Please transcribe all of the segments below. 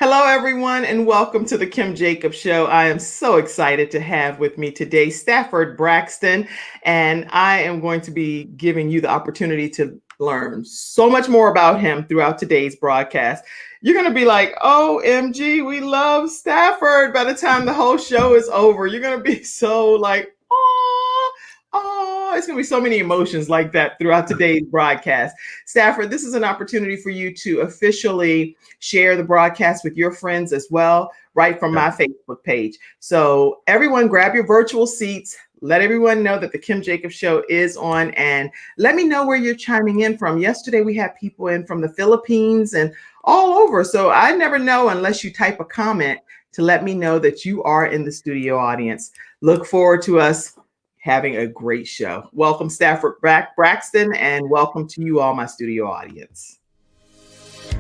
Hello, everyone, and welcome to the Kim Jacobs Show. I am so excited to have with me today Stafford Braxton, and I am going to be giving you the opportunity to learn so much more about him throughout today's broadcast. You're going to be like, OMG, we love Stafford by the time the whole show is over. You're going to be so like, oh, it's going to be so many emotions like that throughout today's broadcast. Stafford, this is an opportunity for you to officially share the broadcast with your friends as well, right from my Facebook page. So everyone grab your virtual seats. Let everyone know that the Kim Jacobs Show is on, and let me know where you're chiming in from. Yesterday, we had people in from the Philippines and all over. So I never know unless you type a comment to let me know that you are in the studio audience. Look forward to us having a great show. Welcome, Stafford Braxton, and welcome to you all, my studio audience.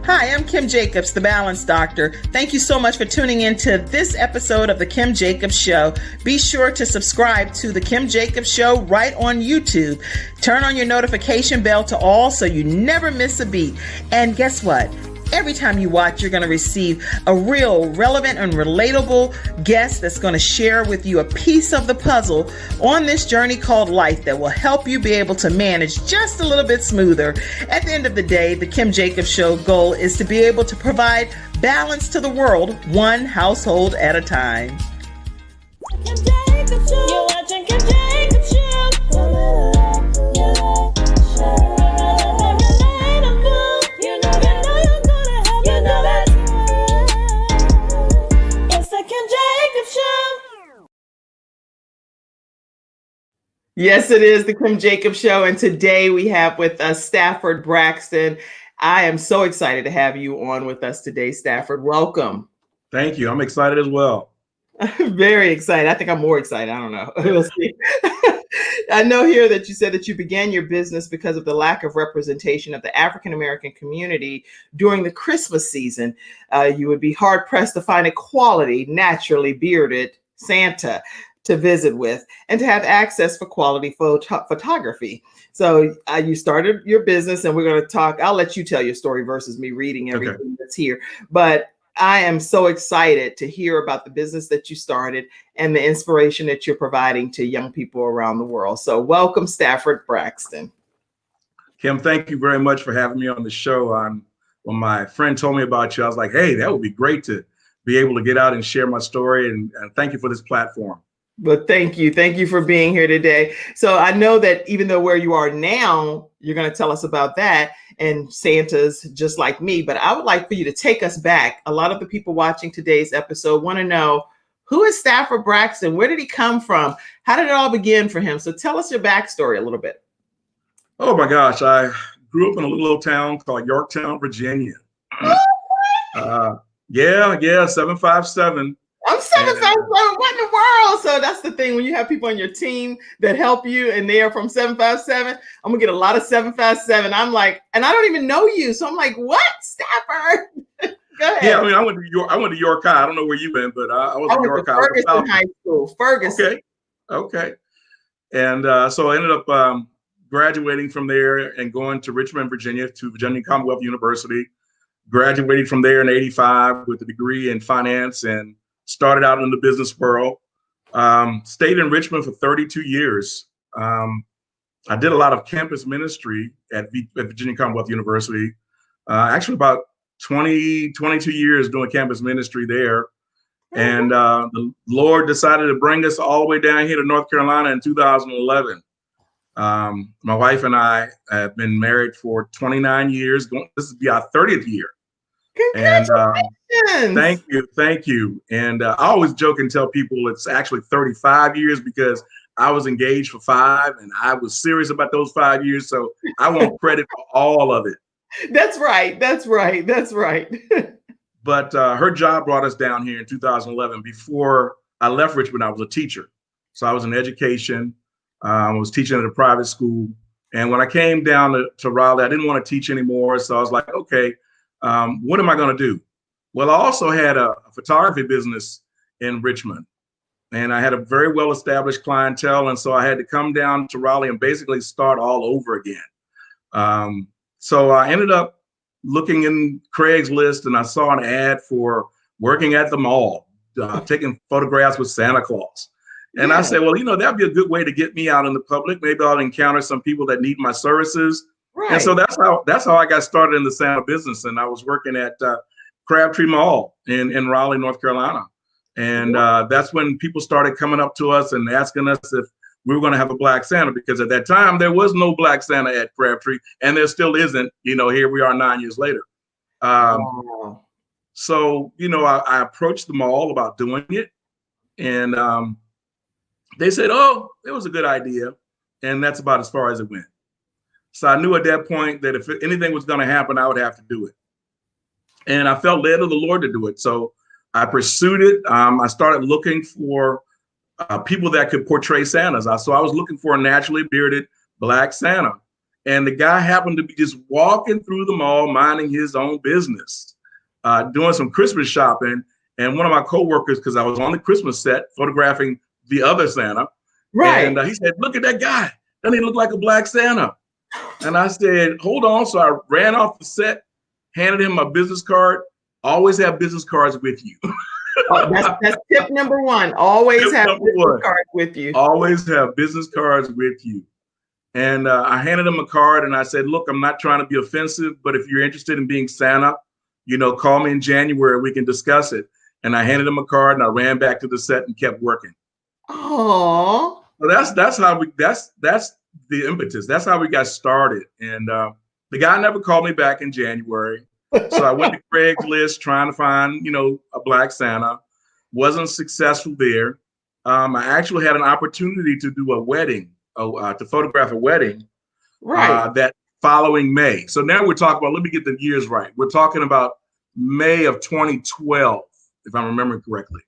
Hi, I'm Kim Jacobs, the Balance Doctor. Thank you so much for tuning in to this episode of the Kim Jacobs Show. Be sure to subscribe to the Kim Jacobs Show right on YouTube. Turn on your notification bell to all so you never miss a beat. And guess what? Every time you watch, you're going to receive a real relevant and relatable guest that's going to share with you a piece of the puzzle on this journey called life that will help you be able to manage just a little bit smoother. At the end of the day, the Kim Jacobs Show goal is to be able to provide balance to the world, one household at a time. Kim Jacobs Show. You're watching Kim Jacobs Show. Yes, it is the Kim Jacobs Show, and today we have with us Stafford Braxton. I am so excited to have you on with us today, Stafford. Welcome. Thank you. I'm excited as well. Very excited. I think I'm more excited. I don't know. We'll see. I know here that you said that you began your business because of the lack of representation of the African-American community during the Christmas season. You would be hard-pressed to find a quality, naturally bearded Santa to visit with and to have access for quality photography. So you started your business, and we're going to talk. I'll let you tell your story versus me reading everything that's here. But I am so excited to hear about the business that you started and the inspiration that you're providing to young people around the world. So welcome, Stafford Braxton. Kim, thank you very much for having me on the show. When my friend told me about you, I was like, hey, that would be great to be able to get out and share my story. And thank you for this platform. But thank you. Thank you for being here today. So I know that even though where you are now, you're going to tell us about that and Santa's just like me, but I would like for you to take us back. A lot of the people watching today's episode want to know, who is Stafford Braxton? Where did he come from? How did it all begin for him? So tell us your backstory a little bit. Oh my gosh. I grew up in a little town called Yorktown, Virginia. Yeah, 757. I'm 757. What in the world? So that's the thing. When you have people on your team that help you and they are from 757, I'm gonna get a lot of 757. I'm like, and I don't even know you. So I'm like, what? Stafford? Go ahead. Yeah, I mean, I went to York High. I don't know where you've been, but I was at York High. Ferguson High School. Ferguson. Okay. And so I ended up graduating from there and going to Richmond, Virginia, to Virginia Commonwealth University. Graduated from there in '85 with a degree in finance and started out in the business world. Stayed in Richmond for 32 years. I did a lot of campus ministry at Virginia Commonwealth University. Actually about 22 years doing campus ministry there. And the Lord decided to bring us all the way down here to North Carolina in 2011. My wife and I have been married for 29 years. This will be our 30th year. Congratulations. And thank you. And I always joke and tell people it's actually 35 years because I was engaged for 5 and I was serious about those 5 years. So I want credit for all of it. That's right. But her job brought us down here in 2011. Before I left Richmond, I was a teacher. So I was in education. I was teaching at a private school. And when I came down to Raleigh, I didn't want to teach anymore. So I was like, okay, what am I going to do? Well, I also had a photography business in Richmond, and I had a very well-established clientele. And so I had to come down to Raleigh and basically start all over again. So I ended up looking in Craigslist, and I saw an ad for working at the mall, taking photographs with Santa Claus. And I Yeah. said, well, that'd be a good way to get me out in the public. Maybe I'll encounter some people that need my services. And so Right. that's how I got started in the Santa business. And I was working at Crabtree Mall in Raleigh, North Carolina. And that's when people started coming up to us and asking us if we were going to have a Black Santa, because at that time there was no Black Santa at Crabtree, and there still isn't. Here we are 9 years later. Wow. So I approached the mall about doing it, and they said, "Oh, it was a good idea," and that's about as far as it went. So I knew at that point that if anything was going to happen, I would have to do it, and I felt led of the Lord to do it. So I pursued it. I started looking for people that could portray Santas. So I was looking for a naturally bearded Black Santa. And the guy happened to be just walking through the mall, minding his own business, doing some Christmas shopping. And one of my coworkers, because I was on the Christmas set photographing the other Santa, Right. and he said, "Look at that guy. Doesn't he look like a Black Santa?" And I said, "Hold on." So I ran off the set, handed him my business card. Always have business cards with you. That's tip number one. Always Tip have number business one. cards with you. Always have business cards with you. And I handed him a card and I said, "Look, I'm not trying to be offensive, but if you're interested in being Santa, call me in January. We can discuss it." And I handed him a card and I ran back to the set and kept working. Oh. So that's the impetus. That's how we got started. And the guy never called me back in January. So I went to Craigslist trying to find, a Black Santa. Wasn't successful there. I actually had an opportunity to do a wedding, to photograph a wedding Right. that following May. So now we're talking about, let me get the years right. We're talking about May of 2012, if I'm remembering correctly.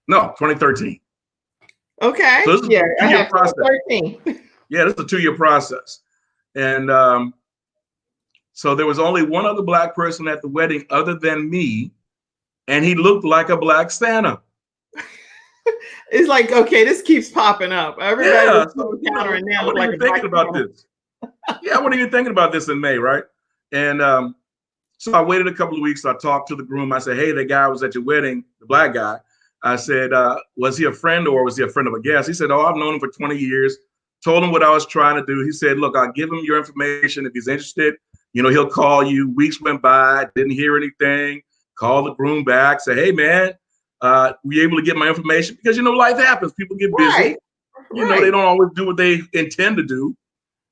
No, 2013. Okay. So this is Yeah, a I 2-year have process. 13. Yeah, this is a 2-year process. And so there was only one other Black person at the wedding other than me, and he looked like a Black Santa. It's like, okay, this keeps popping up. Everybody Yeah, that's so encountering I now look wasn't like even a Black thinking about Santa. this. Yeah, I wasn't even thinking about this in May, right? And so I waited a couple of weeks. I talked to the groom. I said, "Hey, that guy was at your wedding, the Black guy." I said, "Was he a friend or was he a friend of a guest?" He said, "Oh, I've known him for 20 years. Told him what I was trying to do." He said, "Look, I'll give him your information. If he's interested, he'll call you." Weeks went by, didn't hear anything. Called the groom back, said, "Hey, man, were you able to get my information?" Because, life happens. People get busy. Right. They Right. don't always do what they intend to do.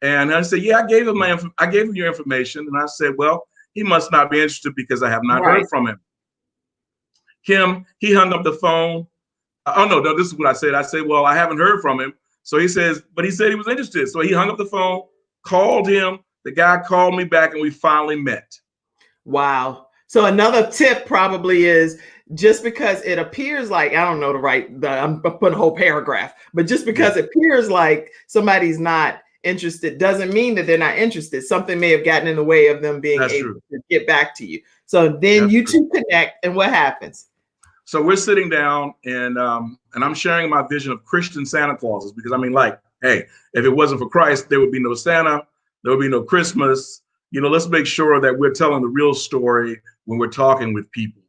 And I said, "Yeah, I gave him your information." And I said, "Well, he must not be interested because I have not Right. heard from him." He hung up the phone. Oh, no, this is what I said. I said, "Well, I haven't heard from him." So he says, "But he said he was interested." So he hung up the phone, called him. The guy called me back and we finally met. Wow. So another tip probably is, just because it appears like, I don't know I'm putting a whole paragraph, but just because it appears like somebody's not interested doesn't mean that they're not interested. Something may have gotten in the way of them being That's able true. to get back to you. So then That's you true. two connect, and what happens? So we're sitting down and I'm sharing my vision of Christian Santa Clauses, because hey, if it wasn't for Christ, there would be no Santa, there would be no Christmas. Let's make sure that we're telling the real story when we're talking with people.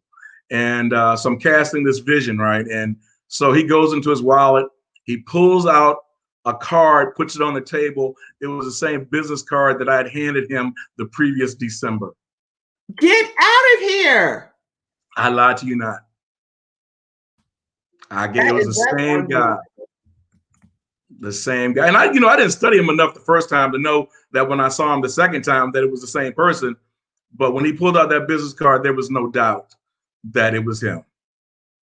And so I'm casting this vision, right? And so he goes into his wallet, he pulls out a card, puts it on the table. It was the same business card that I had handed him the previous December. Get out of here. I lied to you not. It was the same guy. The same guy. And I didn't study him enough the first time to know that when I saw him the second time that it was the same person. But when he pulled out that business card, there was no doubt that it was him.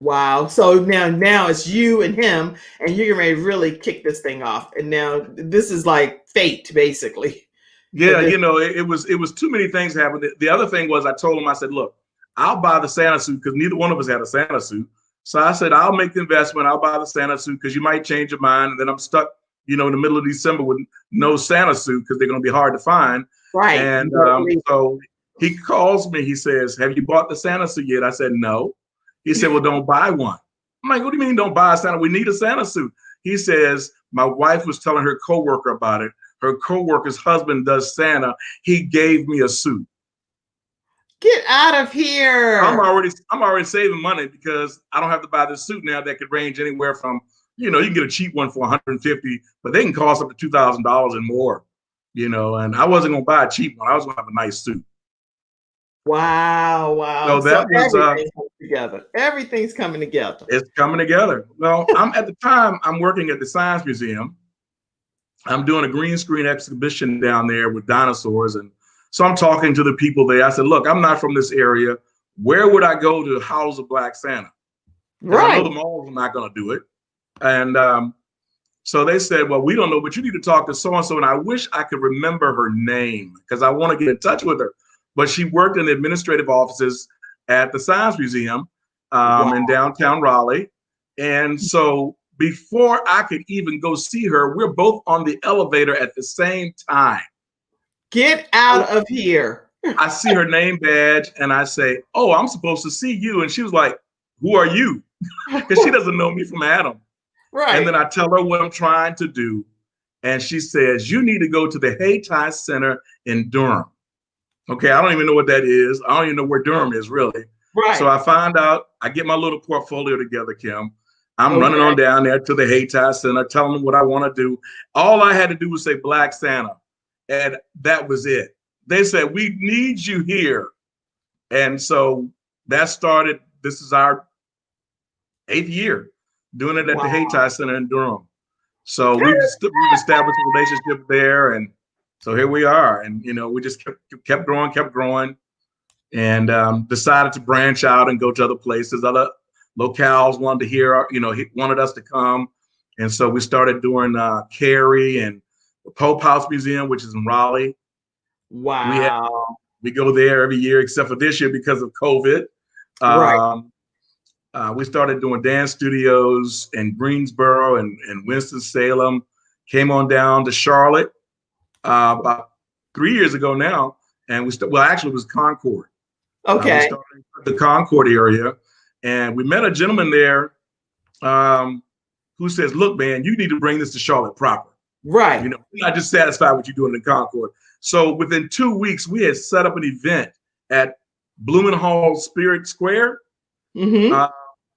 Wow. So now it's you and him, and you're ready to really kick this thing off. And now this is like fate, basically. Yeah, it was too many things happened. The other thing was, I told him, I said, "Look, I'll buy the Santa suit," because neither one of us had a Santa suit. So I said, "I'll make the investment. I'll buy the Santa suit because you might change your mind." And then I'm stuck, in the middle of December with no Santa suit because they're going to be hard to find. Right. And so he calls me. He says, "Have you bought the Santa suit yet?" I said, "No." He said, "Well, don't buy one." I'm like, "What do you mean don't buy a Santa? We need a Santa suit." He says, "My wife was telling her coworker about it. Her coworker's husband does Santa. He gave me a suit." Get out of here. I'm already saving money because I don't have to buy this suit now that could range anywhere from, you can get a cheap one for 150, but they can cost up to $2,000 and more, and I wasn't going to buy a cheap one. I was going to have a nice suit. Wow. Wow. So that was, everything's coming together. Everything's coming together. It's coming together. Well, at the time, I'm working at the Science Museum. I'm doing a green screen exhibition down there with dinosaurs. And so I'm talking to the people there. I said, look, I'm not from this area. Where would I go to house a Black Santa? Right. I know the malls are not going to do it. And so they said, well, we don't know, but you need to talk to so-and-so. And I wish I could remember her name because I want to get in touch with her. But she worked in the administrative offices at the Science Museum in downtown Raleigh. And so before I could even go see her, we're both on the elevator at the same time. Get out of here. I see her name badge and I say, oh, I'm supposed to see you. And she was like, who are you? Because she doesn't know me from Adam. Right. And then I tell her what I'm trying to do. And she says, you need to go to the Hayti Center in Durham. Okay, I don't even know what that is. I don't even know where Durham is, really. Right. So I find out, I get my little portfolio together, Kim. I'm running on down there to the Hayti Center, telling them what I want to do. All I had to do was say Black Santa, and that was it. They said, we need you here. And so that started, this is our 8th year doing it at the Hayti Center in Durham. So we've established a relationship there, and so here we are, and we just kept growing, and decided to branch out and go to other places. Other locales wanted to hear, wanted us to come, and so we started doing Cary and the Pope House Museum, which is in Raleigh. Wow. We go there every year except for this year because of COVID. Right. We started doing dance studios in Greensboro and Winston-Salem. Came on down to Charlotte. About 3 years ago now, and actually it was Concord. Okay. We started the Concord area, and we met a gentleman there who says, look, man, you need to bring this to Charlotte proper. Right. We're not just satisfied with you doing in Concord. So within 2 weeks, we had set up an event at Blumenhall Spirit Square in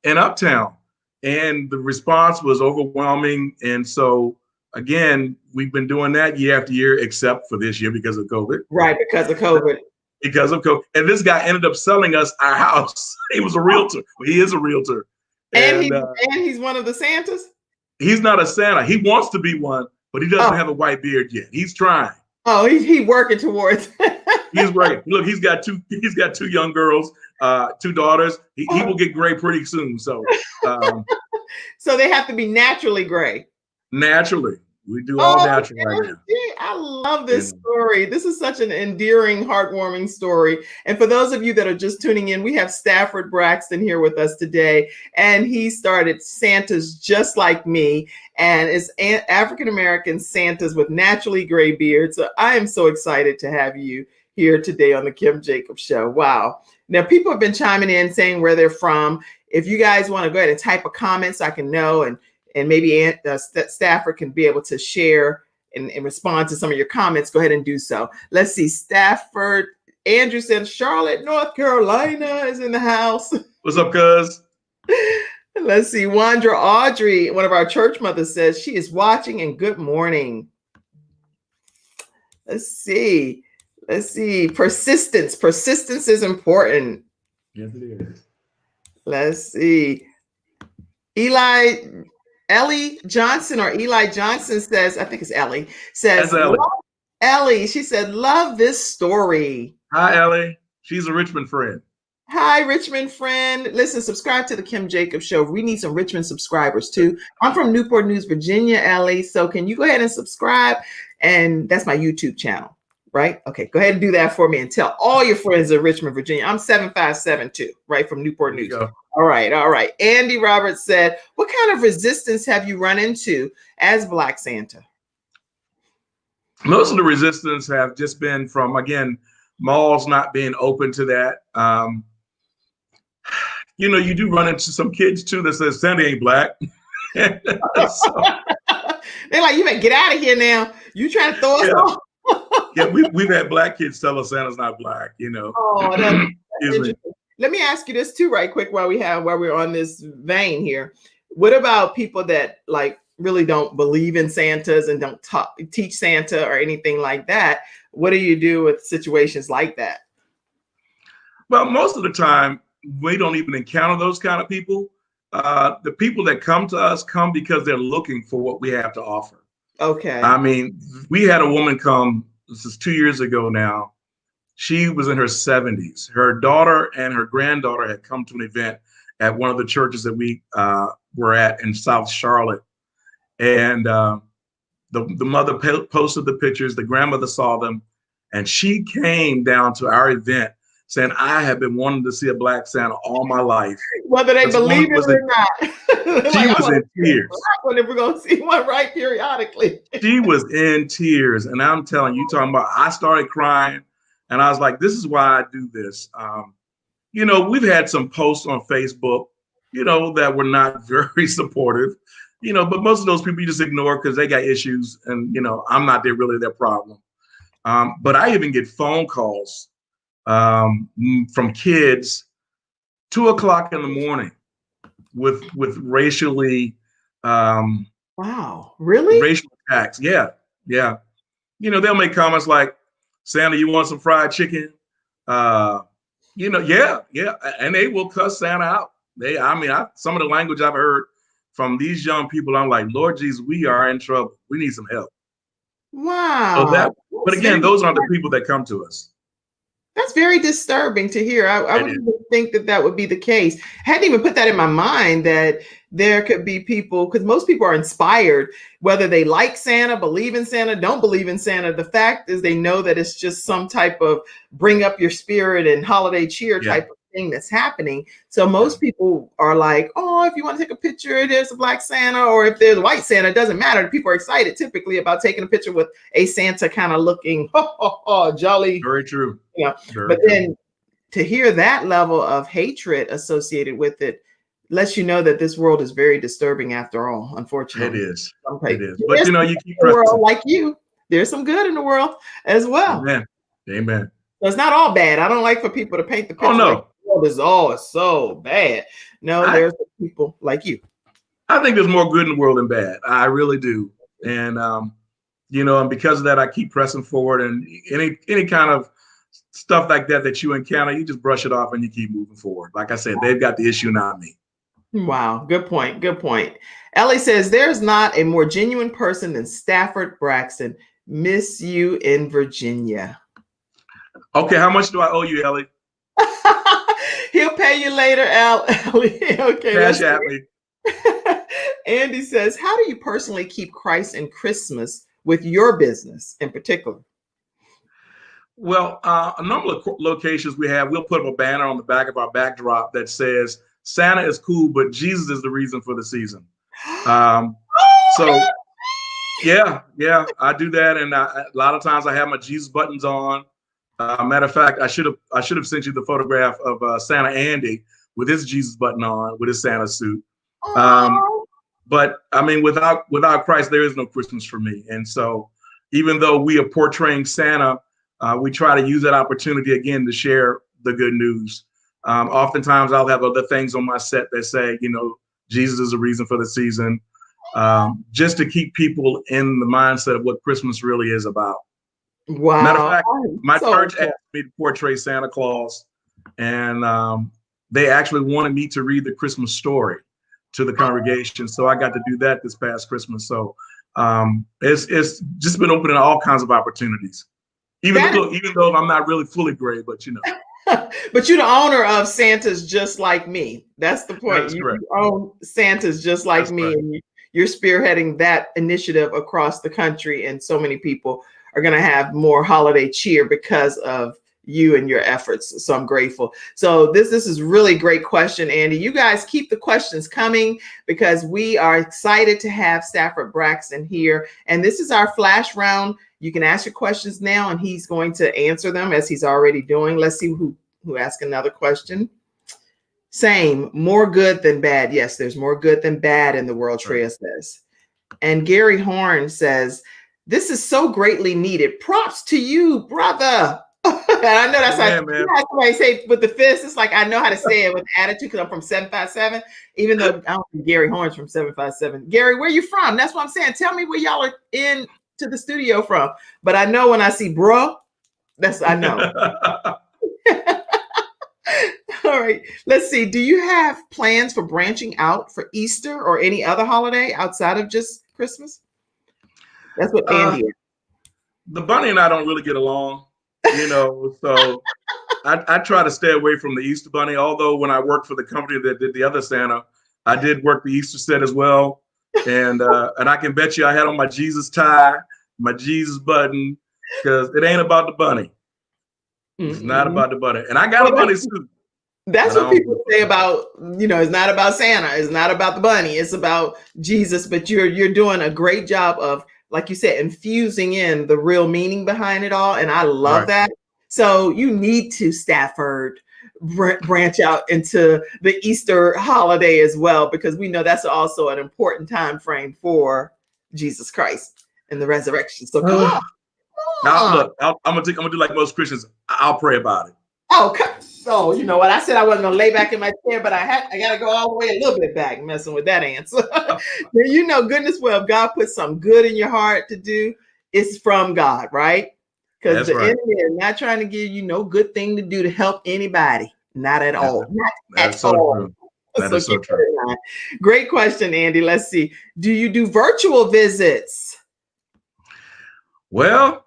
Uptown, and the response was overwhelming. And so again, we've been doing that year after year, except for this year because of COVID. Right, because of COVID. Because of COVID. And this guy ended up selling us our house. He was a realtor. He is a realtor. And he's one of the Santas? He's not a Santa. He wants to be one, but he doesn't have a white beard yet. He's trying. Oh, he's working towards. He's working. Look, he's got two young girls, 2 daughters. He will get gray pretty soon. So so they have to be naturally gray. Naturally. We do all natural right now. I love this story. This is such an endearing, heartwarming story. And for those of you that are just tuning in, we have Stafford Braxton here with us today. And he started Santas just like me. And it's African-American Santas with naturally gray beards. So I am so excited to have you here today on the Kim Jacobs Show. Wow. Now, people have been chiming in saying where they're from. If you guys want to go ahead and type a comment so I can know, and maybe Stafford can be able to share and respond to some of your comments, go ahead and do so. Let's see. Stafford, Andrew said Charlotte, North Carolina is in the house. What's up, cuz? Let's see. Wandra Audrey, one of our church mothers, says she is watching and good morning. Let's see. Persistence. Persistence is important. Yes, it is. Let's see. Ellie Johnson says, I think it's Ellie, says, Ellie, she said, love this story. Hi, Ellie. She's a Richmond friend. Hi, Richmond friend. Listen, subscribe to the Kim Jacobs Show. We need some Richmond subscribers too. I'm from Newport News, Virginia, Ellie. So can you go ahead and subscribe? And that's my YouTube channel, right? Okay, go ahead and do that for me and tell all your friends in Richmond, Virginia. I'm 7572, right, from Newport News. All right. Andy Roberts said, what kind of resistance have you run into as Black Santa? Most of the resistance have just been from, again, malls not being open to that. You do run into some kids too that says Santa ain't Black. They're like, you better get out of here now. You trying to throw us off? Yeah, we've had black kids tell us Santa's not black, you know. Oh, that's Excuse me. interesting. Let me ask you this too, right quick, while we're on this vein here. What about people that like really don't believe in Santas and don't teach Santa or anything like that? What do you do with situations like that? Well, most of the time, we don't even encounter those kind of people. The people that come to us come because they're looking for what we have to offer. Okay. I mean, we had a woman come, this is 2 years ago now. She was in her 70s. Her daughter and her granddaughter had come to an event at one of the churches that we were at in South Charlotte. And the mother posted the pictures, the grandmother saw them, and she came down to our event saying, I have been wanting to see a black Santa all my life. Whether they believe it or not. She was in tears. If we're going to see one right periodically. She was in tears. And I'm telling you, talking about, I started crying. And I was like, this is why I do this. You know, we've had some posts on Facebook, you know, that were not very supportive, you know, but most of those people you just ignore because they got issues and, you know, I'm not really their problem. But I even get phone calls from kids 2:00 in the morning with racially wow, really? Racial attacks. Yeah. Yeah. You know, they'll make comments like, Santa, you want some fried chicken? You know, yeah. And they will cuss Santa out. Some of the language I've heard from these young people, I'm like, Lord Jesus, we are in trouble. We need some help. Wow. But again, those aren't the people that come to us. That's very disturbing to hear. I wouldn't even think that would be the case. I hadn't even put that in my mind that there could be people, because most people are inspired, whether they like Santa, believe in Santa, don't believe in Santa. The fact is they know that it's just some type of bring up your spirit and holiday cheer type of thing that's happening. So most people are like, oh, if you want to take a picture, there's a black Santa, or if there's a white Santa, it doesn't matter. People are excited typically about taking a picture with a Santa kind of looking jolly. Very true. Yeah. But then to hear that level of hatred associated with it lets you know that this world is very disturbing after all, unfortunately. It is. But you know, you keep world like you. There's some good in the world as well. Amen. So it's not all bad. I don't like for people to paint the picture like the world is all so bad. No, there's people like you. I think there's more good in the world than bad. I really do. And you know, and because of that, I keep pressing forward, and any kind of stuff like that you encounter, you just brush it off and you keep moving forward. Like I said, they've got the issue, not me. Wow. Good point. Ellie says, there's not a more genuine person than Stafford Braxton. Miss you in Virginia. Okay. How much do I owe you, Ellie? He'll pay you later, Ellie. Okay. Cash at me. Andy says, how do you personally keep Christ in Christmas with your business in particular? Well, a number of locations we'll put up a banner on the back of our backdrop that says, Santa is cool, but Jesus is the reason for the season. So yeah, I do that. And a lot of times I have my Jesus buttons on. Matter of fact, I should have sent you the photograph of Santa Andy with his Jesus button on, with his Santa suit. But I mean, without Christ, there is no Christmas for me. And so even though we are portraying Santa, we try to use that opportunity again to share the good news. Oftentimes I'll have other things on my set that say, you know, Jesus is the reason for the season, just to keep people in the mindset of what Christmas really is about. Wow. Matter of fact, my church asked me to portray Santa Claus, and they actually wanted me to read the Christmas story to the congregation. So I got to do that this past Christmas. So it's just been opening all kinds of opportunities. Even though I'm not really fully gray, but you know. But you're the owner of Santa's Just Like Me. That's the point. You own Santa's Just Like Me, and you're spearheading that initiative across the country. And so many people are going to have more holiday cheer because of you and your efforts. So I'm grateful. So this is really great question, Andy. You guys keep the questions coming because we are excited to have Stafford Braxton here. And this is our flash round. You can ask your questions now, and he's going to answer them as he's already doing. Let's see who asked another question. Same, more good than bad. Yes, there's more good than bad in the world, Treya says. And Gary Horn says, This is so greatly needed. Props to you, brother. And I know that's like, Man, man. somebody say with the fist. It's like I know how to say it with attitude because I'm from 757. Even though I don't think Gary Horn's from 757. Gary, where you from? That's what I'm saying. Tell me where y'all are in to the studio from. But I know when I see bro, that's I know. All right. Let's see. Do you have plans for branching out for Easter or any other holiday outside of just Christmas? That's what Andy is. The bunny and I don't really get along, so I try to stay away from the Easter bunny. Although when I worked for the company that did the other Santa, I did work the Easter set as well. And I can bet you I had on my Jesus tie, my Jesus button, because it ain't about the bunny. It's not about the bunny. And I got a bunny suit. That's what people say about, it's not about Santa. It's not about the bunny. It's about Jesus. But you're doing a great job of, like you said, infusing in the real meaning behind it all. And I love that. So you need to, Stafford, branch out into the Easter holiday as well, because we know that's also an important time frame for Jesus Christ and the resurrection. So come on. Now, look, I'm gonna do like most Christians. I'll pray about it. So you know what? I said I wasn't gonna lay back in my chair, but I gotta go all the way a little bit back, messing with that answer. Goodness well, if God puts something good in your heart to do, it's from God, right? Because the enemy is not trying to give you no good thing to do to help anybody. Not at all. That's so true. That is so true. Great question, Andy. Let's see. Do you do virtual visits? Well,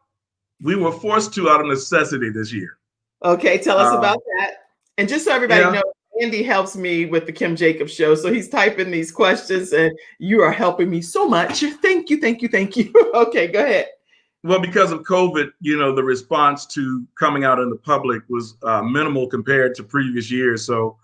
we were forced to out of necessity this year. Okay, tell us about that. And just so everybody knows, Andy helps me with the Kim Jacobs Show. So he's typing these questions and you are helping me so much. Thank you, thank you, thank you. Okay, go ahead. Well, because of COVID, the response to coming out in the public was minimal compared to previous years. So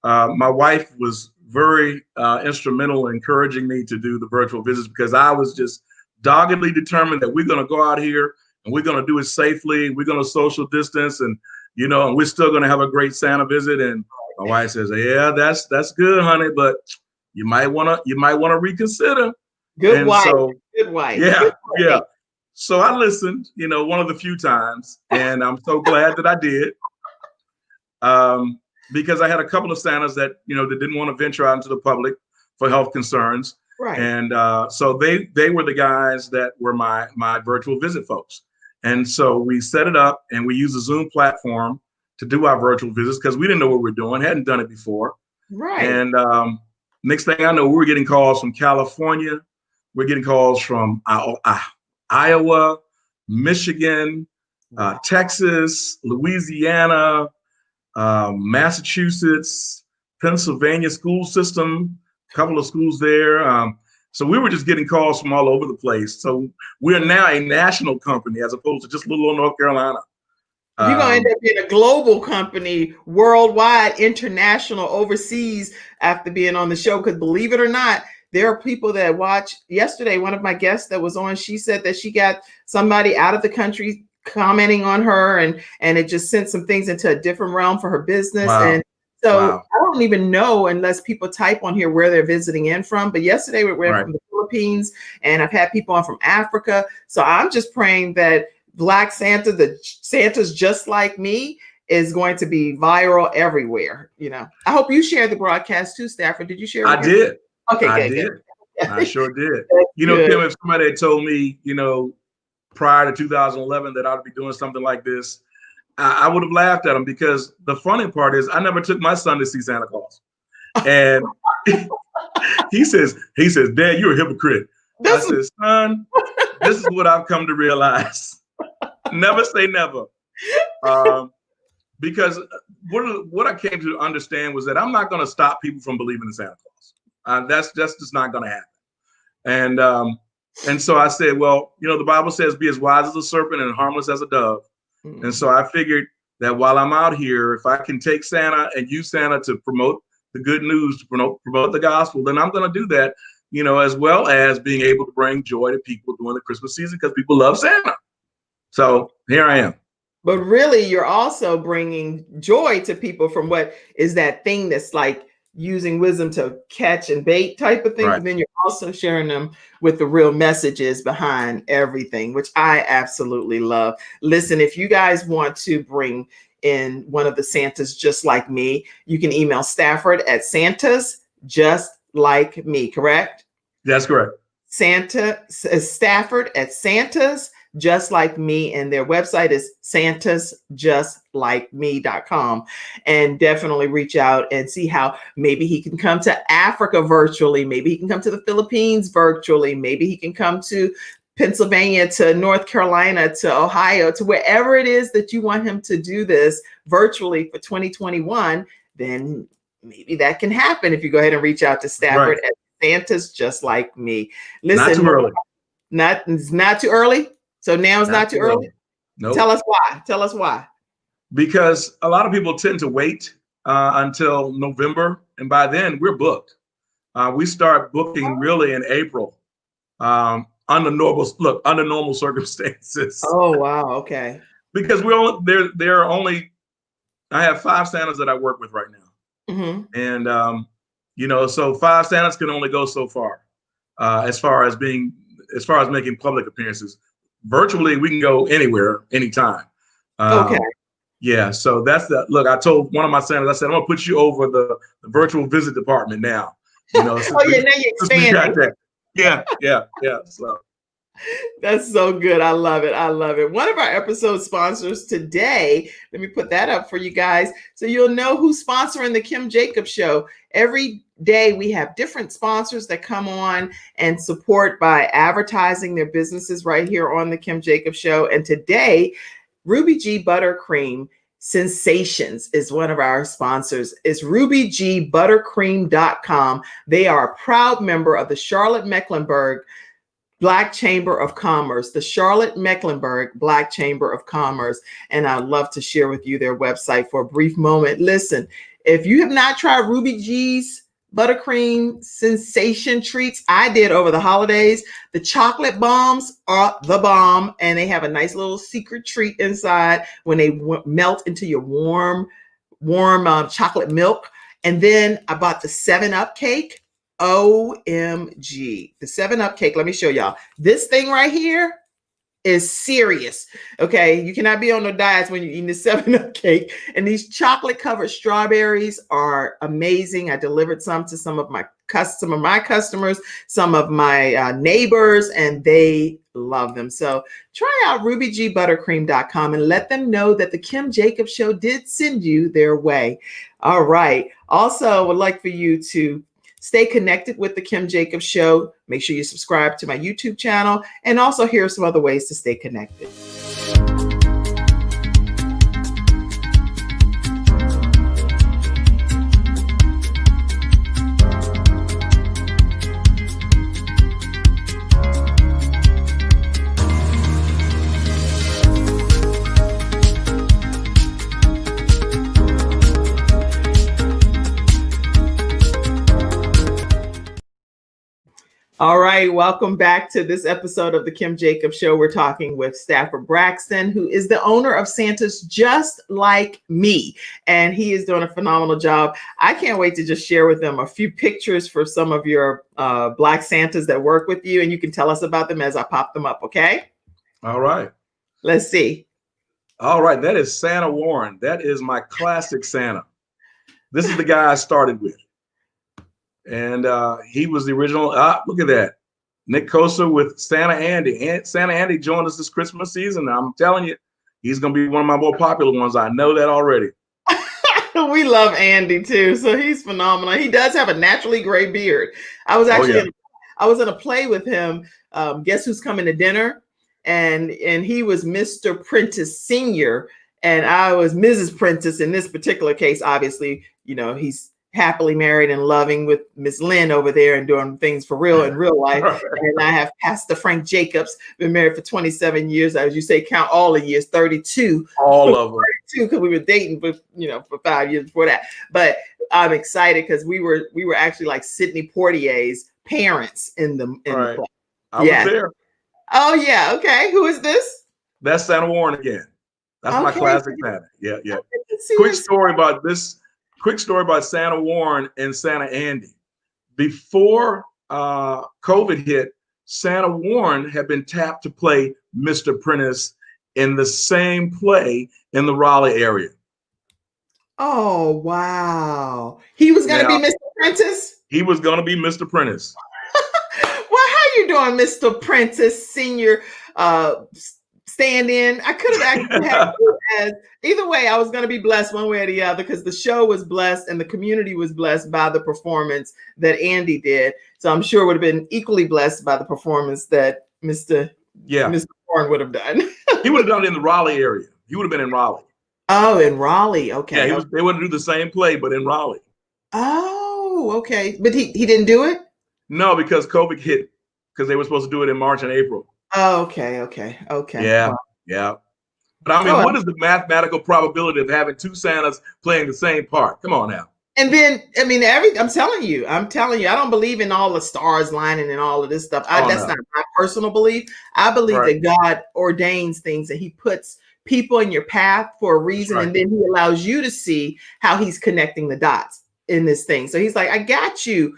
my wife was very instrumental in encouraging me to do the virtual visits because I was just doggedly determined that we're going to go out here and we're going to do it safely. We're going to social distance and we're still going to have a great Santa visit. And my wife says, "Yeah, that's good, honey, but you might want to reconsider." Good wife. Good wife. Yeah. So I listened, one of the few times, and I'm so glad that I did, because I had a couple of Santas that that didn't want to venture out into the public for health concerns, right? And so they were the guys that were my virtual visit folks. And so we set it up and we used a Zoom platform to do our virtual visits because we didn't know what we were doing, hadn't done it before. Right. And next thing I know, we were getting calls from California. We're getting calls from Iowa, Michigan, Texas, Louisiana, Massachusetts, Pennsylvania school system, a couple of schools there. So we were just getting calls from all over the place. So we're now a national company as opposed to just little old North Carolina. You're going to end up being a global company, worldwide, international, overseas after being on the show. Because believe it or not, there are people that watch. Yesterday, one of my guests that was on, she said that she got somebody out of the country commenting on her and it just sent some things into a different realm for her business. Wow. And so I don't even know unless people type on here where they're visiting in from. But yesterday we were from the Philippines and I've had people on from Africa. So I'm just praying that Black Santa, the Santa's just like me, is going to be viral everywhere. I hope you shared the broadcast too, Stafford. Did you share? I did. Okay, I did. I sure did. Kim, if somebody had told me, prior to 2011 that I'd be doing something like this, I would have laughed at him because the funny part is I never took my son to see Santa Claus. And he says, "Dad, you're a hypocrite." I said, "Son, this is what I've come to realize. Never say never." Because what I came to understand was that I'm not going to stop people from believing in Santa Claus. That's just not going to happen. And so I said, well, the Bible says, "Be as wise as a serpent and harmless as a dove." Mm-hmm. And so I figured that while I'm out here, if I can take Santa and use Santa to promote the good news, to promote the gospel, then I'm going to do that, as well as being able to bring joy to people during the Christmas season because people love Santa. So here I am. But really, you're also bringing joy to people from what is that thing that's like using wisdom to catch and bait type of thing, Right. but then you're also sharing them with the real messages behind everything, which I absolutely love. Listen, if you guys want to bring in one of the Santas just like me, you can email Stafford at Santas just like me, correct? That's correct. Stafford at Santas just like me, and their website is santasjustlikeme.com. And definitely reach out and see how maybe he can come to Africa virtually, maybe he can come to the Philippines virtually, maybe he can come to Pennsylvania, to North Carolina, to Ohio, to wherever it is that you want him to do this virtually for 2021. Then maybe that can happen if you go ahead and reach out to Stafford at Santas just like me. Listen, not too early. It's not too early. So now it's not too early. Nope. Tell us why. Tell us why. Because a lot of people tend to wait until November, and by then we're booked. We start booking really in April, under normal circumstances. Oh wow, okay. Because there are only, I have 5 Santas that I work with right now, and so 5 Santas can only go so far, as far as making public appearances. Virtually, we can go anywhere, anytime. Okay. Yeah, so that's the look. I told one of my Santas, I said, I'm gonna put you over the virtual visit department now. Now you're expanding. Yeah. So that's so good. I love it. I love it. One of our episode sponsors today, let me put that up for you guys so you'll know who's sponsoring the Kim Jacobs Show. Every day we have different sponsors that come on and support by advertising their businesses right here on the Kim Jacobs Show. And today, Ruby G Buttercream Sensations is one of our sponsors. It's rubygButtercream.com. They are a proud member of the Charlotte-Mecklenburg Black Chamber of Commerce, the Charlotte-Mecklenburg Black Chamber of Commerce. And I'd love to share with you their website for a brief moment. Listen, if you have not tried Ruby G's Buttercream Sensation treats, I did over the holidays. The chocolate bombs are the bomb, and they have a nice little secret treat inside when they melt into your warm chocolate milk. And then I bought the 7-Up cake. OMG, the 7-Up cake. Let me show y'all. This thing right here is serious. Okay, you cannot be on no diets when you're eating the 7-Up cake. And these chocolate covered strawberries are amazing. I delivered some to some of my customers, some of my neighbors, and they love them. So try out rubygButtercream.com and let them know that the Kim Jacobs Show did send you their way. All right. Also, would like for you to stay connected with the Kim Jacobs Show. Make sure you subscribe to my YouTube channel, and also here are some other ways to stay connected. All right, welcome back to this episode of the Kim Jacobs Show. We're talking with Stafford Braxton, who is the owner of Santas Just Like Me, and he is doing a phenomenal job. I can't wait to just share with them a few pictures for some of your Black Santas that work with you, and you can tell us about them as I pop them up, okay? All right. Let's see. All right, that is Santa Warren. That is my classic Santa. This is the guy I started with. And he was the original. Look at that. Nick Kosa with Santa Andy. And Santa Andy joined us this Christmas season. I'm telling you, he's going to be one of my more popular ones. I know that already. We love Andy too. So he's phenomenal. He does have a naturally gray beard. I was actually I was in a play with him. Guess Who's Coming to Dinner? And he was Mr. Prentice Sr. and I was Mrs. Prentice in this particular case. Obviously, he's happily married and loving with Miss Lynn over there and doing things for real in real life. And I have Pastor Frank Jacobs, been married for 27 years. As you say, count all the years, 32. All of them. 32, because we were dating for 5 years before that. But I'm excited because we were actually like Sidney Poitier's parents in the play. I was there. Oh yeah. Okay. Who is this? That's Santa Warren again. That's my classic Santa. Yeah. Quick story about this quick story about Santa Warren and Santa Andy. Before COVID hit, Santa Warren had been tapped to play Mr. Prentice in the same play in the Raleigh area. Oh, wow. He was going to be Mr. Prentice? He was going to be Mr. Prentice. Well, how you doing, Mr. Prentice, senior stand-in? I could have actually had you as, either way, I was going to be blessed one way or the other because the show was blessed and the community was blessed by the performance that Andy did. So I'm sure it would have been equally blessed by the performance that Mr. Warren would have done. He would have done it in the Raleigh area. He would have been in Raleigh. Oh, in Raleigh. Okay. Yeah, they wouldn't do the same play, but in Raleigh. Oh, okay. But he didn't do it? No, because COVID hit, because they were supposed to do it in March and April. Oh, okay. Yeah, wow. Yeah. But I mean, what is the mathematical probability of having two Santas playing the same part? Come on now. And then, I mean, I'm telling you, I don't believe in all the stars lining and all of this stuff. That's not my personal belief. I believe that God ordains things and he puts people in your path for a reason. And then he allows you to see how he's connecting the dots in this thing. So he's like, I got you,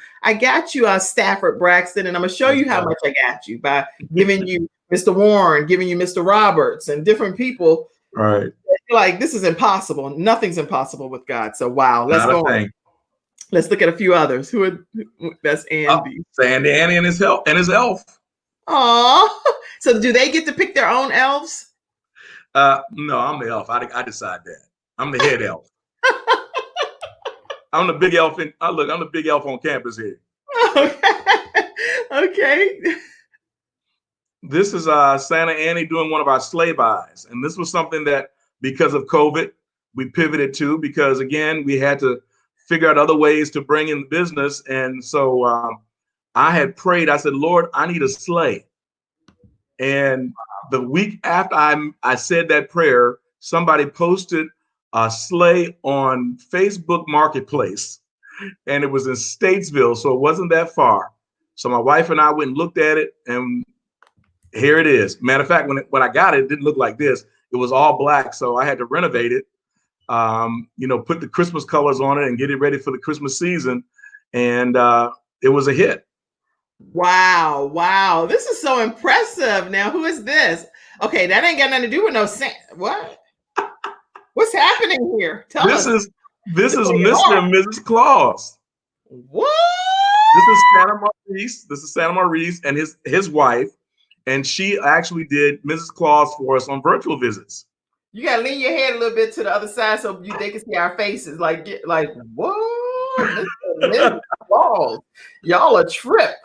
Stafford Braxton, and I'm gonna show you how much I got you by giving you Mr. Warren, giving you Mr. Roberts and different people. Right. Like, this is impossible. Nothing's impossible with God. So wow, let's go on. Let's look at a few others. That's Andy. Sandy Annie and his elf. Oh, so do they get to pick their own elves? No, I'm the elf. I decide that. I'm the head elf. I'm the big elf. I'm the big elf on campus here. Okay. This is Santa Annie doing one of our sleigh buys. And this was something that, because of COVID, we pivoted to, because again, we had to figure out other ways to bring in the business. And so I had prayed, I said, Lord, I need a sleigh. And the week after I said that prayer, somebody posted a sleigh on Facebook Marketplace, and it was in Statesville, so it wasn't that far. So my wife and I went and looked at it, and here it is. Matter of fact, when I got it, it didn't look like this. It was all black, so I had to renovate it, put the Christmas colors on it and get it ready for the Christmas season, and it was a hit. Wow. This is so impressive. Now, who is this? Okay, that ain't got nothing to do with no Santa. What? What's happening here? This is Mr. and Mrs. Claus. What? This is Santa Maurice and his wife, and she actually did Mrs. Claus for us on virtual visits. You gotta lean your head a little bit to the other side so they can see our faces. Like what? Mrs. Claus, y'all a trip.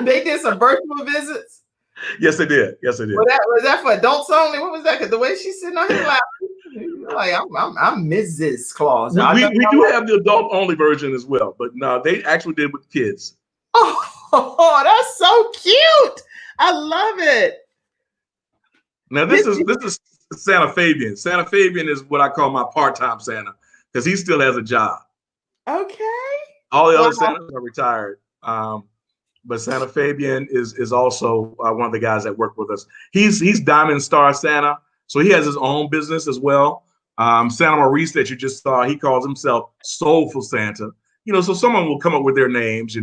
They did some virtual visits. Yes, they did. Was that for adults only? What was that? Because the way she's sitting on here, like I'm Mrs. Claus. We do have the adult only version as well, but no, they actually did with kids. Oh, that's so cute! I love it. Now this is Santa Fabian. Santa Fabian is what I call my part-time Santa because he still has a job. Okay. All the other Santas are retired. But Santa Fabian is also one of the guys that work with us. He's Diamond Star Santa, so he has his own business as well. Santa Maurice that you just saw, he calls himself Soulful Santa. So someone will come up with their names,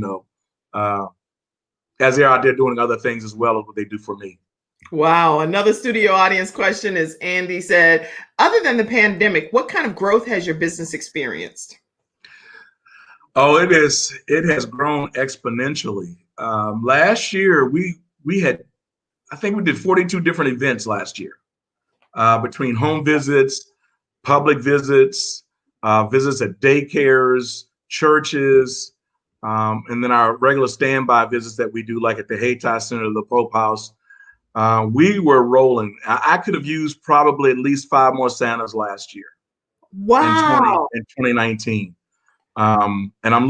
as they're out there doing other things as well as what they do for me. Wow. Another studio audience question is, Andy said, other than the pandemic, what kind of growth has your business experienced? Oh, it has grown exponentially. Last year, we had, I think we did 42 different events last year, between home visits, public visits, visits at daycares, churches, and then our regular standby visits that we do, like at the Hayti Center, the Pope House. We were rolling. I could have used probably at least 5 more Santas last year. Wow. In 2019. And I'm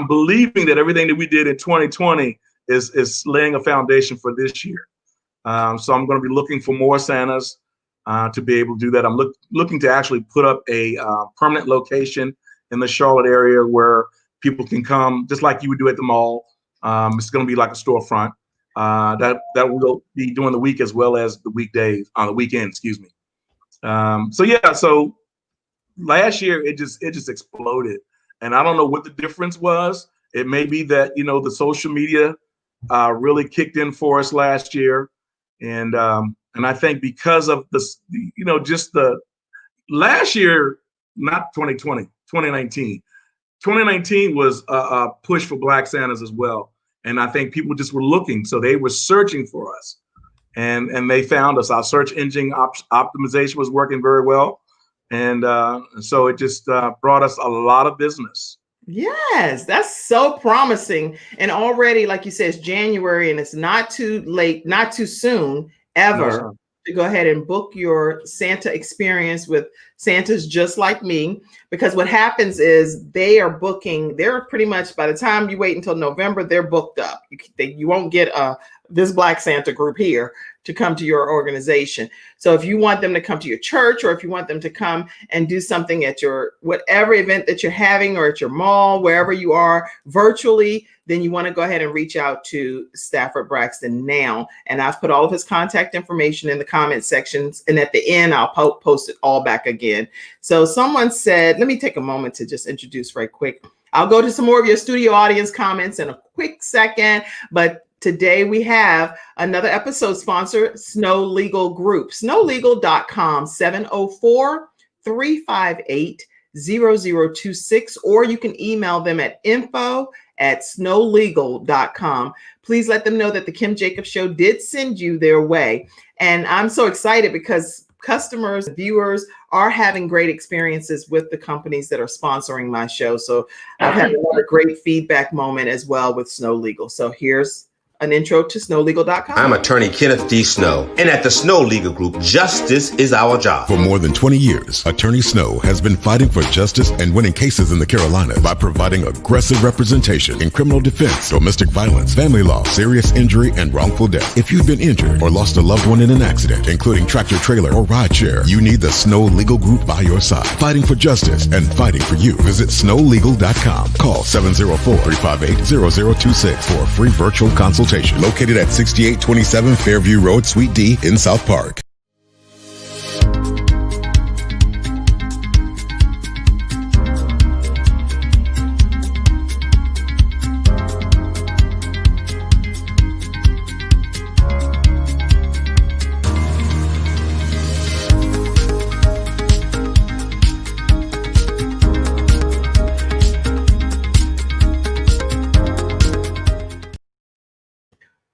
believing that everything that we did in 2020 is laying a foundation for this year. So I'm going to be looking for more Santas to be able to do that. I'm looking to actually put up a permanent location in the Charlotte area where people can come, just like you would do at the mall. It's going to be like a storefront that will be during the week as well as the weekdays, on the weekend, excuse me. So last year it just exploded, and I don't know what the difference was. It may be that the social media really kicked in for us last year, and I think because of this, just the last year, not 2020, 2019. 2019 was a push for Black Santas as well, and I think people just were looking, so they were searching for us, and they found us. Our search engine optimization was working very well, and so it just brought us a lot of business. Yes, that's so promising. And already, like you said, it's January and it's not too late, not too soon ever No, to go ahead and book your Santa experience with Santas Just Like Me. Because what happens is they're pretty much, by the time you wait until November, they're booked up. You won't get this Black Santa group here to come to your organization. So if you want them to come to your church, or if you want them to come and do something at your whatever event that you're having, or at your mall, wherever you are virtually, then you want to go ahead and reach out to Stafford Braxton now. And I've put all of his contact information in the comment sections. And at the end, I'll post it all back again. So someone said, let me take a moment to just introduce right quick. I'll go to some more of your studio audience comments in a quick second, but today we have another episode sponsor, Snow Legal Group. Snowlegal.com, 704-358-0026, or you can email them at info@snowlegal.com. Please let them know that the Kim Jacobs Show did send you their way. And I'm so excited because customers, viewers are having great experiences with the companies that are sponsoring my show. So I've had another great feedback moment as well with Snow Legal. So here's an intro to snowlegal.com. I'm attorney Kenneth D. Snow, and at the Snow Legal Group, justice is our job. For more than 20 years, Attorney Snow has been fighting for justice and winning cases in the Carolinas by providing aggressive representation in criminal defense, domestic violence, family law, serious injury, and wrongful death. If you've been injured or lost a loved one in an accident, including tractor trailer or ride share, you need the Snow Legal Group by your side, fighting for justice and fighting for you. Visit snowlegal.com. Call 704-358-0026 for a free virtual consultation. Located at 6827 Fairview Road, Suite D in South Park.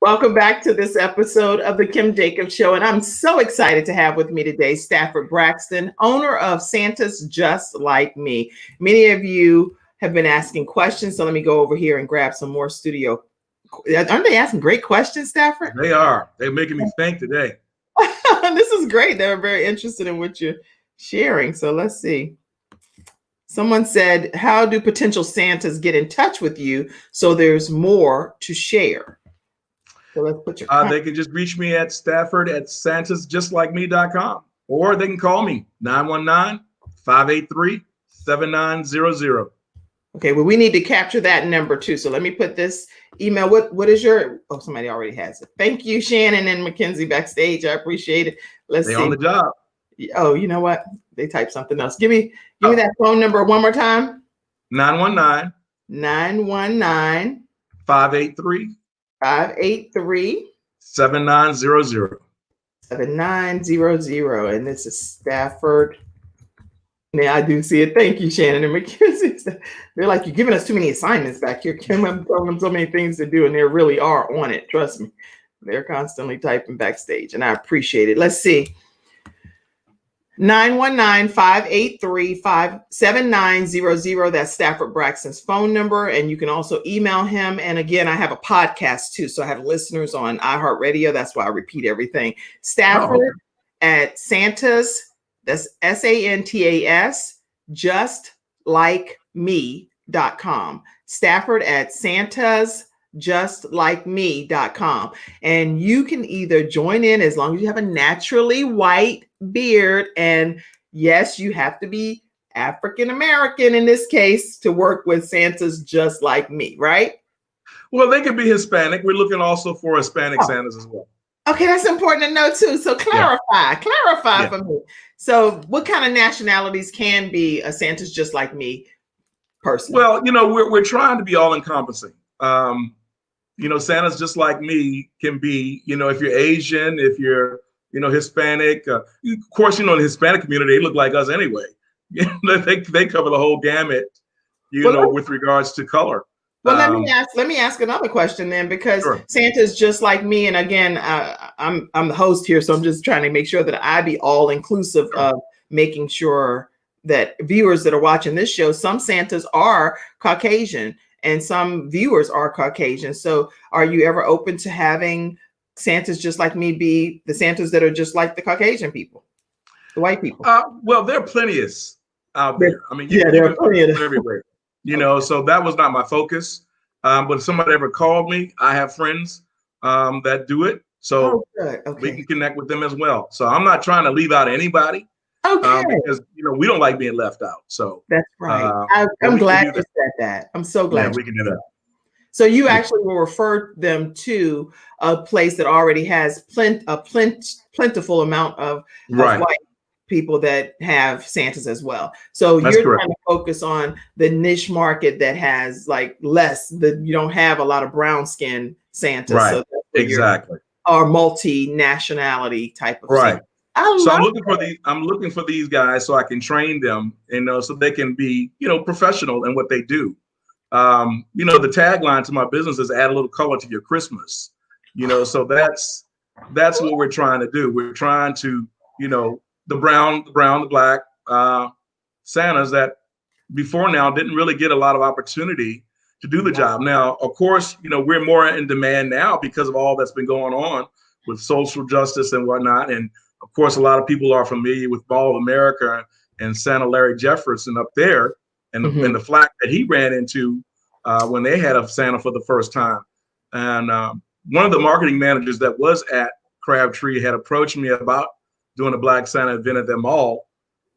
Welcome back to this episode of the Kim Jacobs Show. And I'm so excited to have with me today Stafford Braxton, owner of Santas Just Like Me. Many of you have been asking questions, so let me go over here and grab some more studio. Aren't they asking great questions, Stafford? They are. They're making me think today. This is great. They're very interested in what you're sharing. So let's see. Someone said, how do potential Santas get in touch with you so there's more to share? So let's put your they can just reach me at stafford@santasjustlikeme.com, or they can call me 919-583-7900. Okay, well, we need to capture that number too. So let me put this email. What is your, oh, somebody already has it. Thank you, Shannon and Mackenzie backstage. I appreciate it. Let's see. On the job. Oh, you know what? They typed something else. Give me that phone number one more time. 919 583 7900. 7900. And this is Stafford. Yeah, I do see it. Thank you, Shannon and Mackenzie. They're like, you're giving us too many assignments back here, Kim. I'm telling them so many things to do, and they really are on it. Trust me. They're constantly typing backstage, and I appreciate it. Let's see. 919-583-7900. That's Stafford Braxton's phone number. And you can also email him. And again, I have a podcast too. So I have listeners on iHeartRadio. That's why I repeat everything. Stafford at Santas, that's SANTAS, justlike.me.com. Stafford at santasjustlikeme.com. And you can either join in as long as you have a naturally white beard, and yes, you have to be African American in this case to work with Santas Just Like Me, right? Well, they could be Hispanic. We're looking also for Hispanic Santas as well. Okay, that's important to know too. So clarify for me. So what kind of nationalities can be a Santa's Just Like Me person? Well, we're trying to be all encompassing. Santa's Just Like Me can be, if you're Asian, if you're, Hispanic, of course, in the Hispanic community, they look like us anyway. They cover the whole gamut, with regards to color. Well, let me ask another question then, because Sure. Santa's Just Like Me, and again, I'm the host here, so I'm just trying to make sure that I be all inclusive of making sure that viewers that are watching this show, some Santas are Caucasian and some viewers are Caucasian. So, are you ever open to having Santas Just Like Me be the Santas that are just like the Caucasian people, the white people? Well, there are plenteous out there. I mean, there are plenty everywhere. So that was not my focus. But if somebody ever called me, I have friends that do it. So we can connect with them as well. So I'm not trying to leave out anybody. Because we don't like being left out. So that's right. I'm glad you said that. I'm so glad. Yeah, we can do that. So you actually will refer them to a place that already has plentiful amount of white people that have Santas as well. So you're trying to focus on the niche market that has like you don't have a lot of brown skin Santas. Right. So exactly. Or multi-nationality type of right. Santa. So I'm looking for these guys so I can train them, so they can be, professional in what they do. The tagline to my business is add a little color to your Christmas. So that's what we're trying to do. We're trying to, the black Santas that before now didn't really get a lot of opportunity to do the job. Now, of course, we're more in demand now because of all that's been going on with social justice and whatnot. And of course, a lot of people are familiar with Mall of America and Santa Larry Jefferson up there, and the flack that he ran into when they had a Santa for the first time. And one of the marketing managers that was at Crabtree had approached me about doing a Black Santa event at their mall.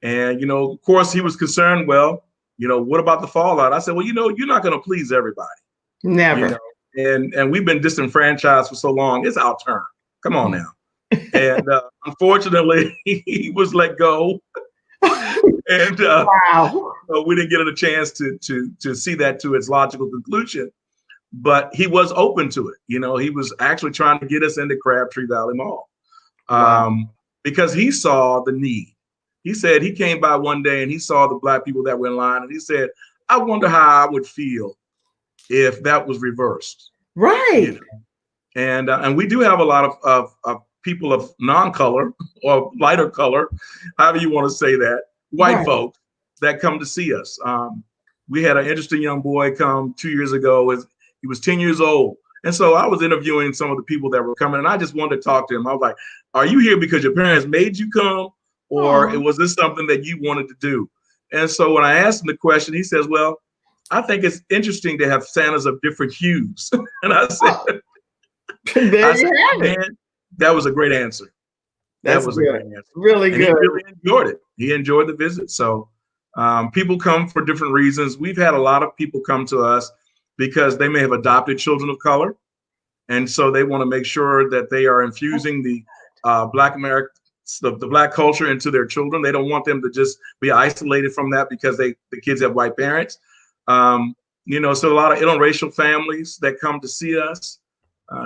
And, of course, he was concerned, well, what about the fallout? I said, well, you're not going to please everybody. Never. And we've been disenfranchised for so long. It's our turn. Come on now. And unfortunately, he was let go. And we didn't get a chance to see that to its logical conclusion. But he was open to it. He was actually trying to get us into Crabtree Valley Mall because he saw the need. He said he came by one day and he saw the Black people that were in line, and he said, I wonder how I would feel if that was reversed. Right. And we do have a lot of people of non-color or lighter color, however you want to say that, white folks that come to see us. We had an interesting young boy come 2 years ago. He was 10 years old. And so I was interviewing some of the people that were coming, and I just wanted to talk to him. I was like, are you here because your parents made you come, or was this something that you wanted to do? And so when I asked him the question, he says, well, I think it's interesting to have Santas of different hues. And I said, man, that was a great answer. That was a great answer. Really good. He really enjoyed it. He enjoyed the visit. So people come for different reasons. We've had a lot of people come to us because they may have adopted children of color. And so they want to make sure that they are infusing the the Black culture into their children. They don't want them to just be isolated from that because the kids have white parents. So a lot of interracial families that come to see us,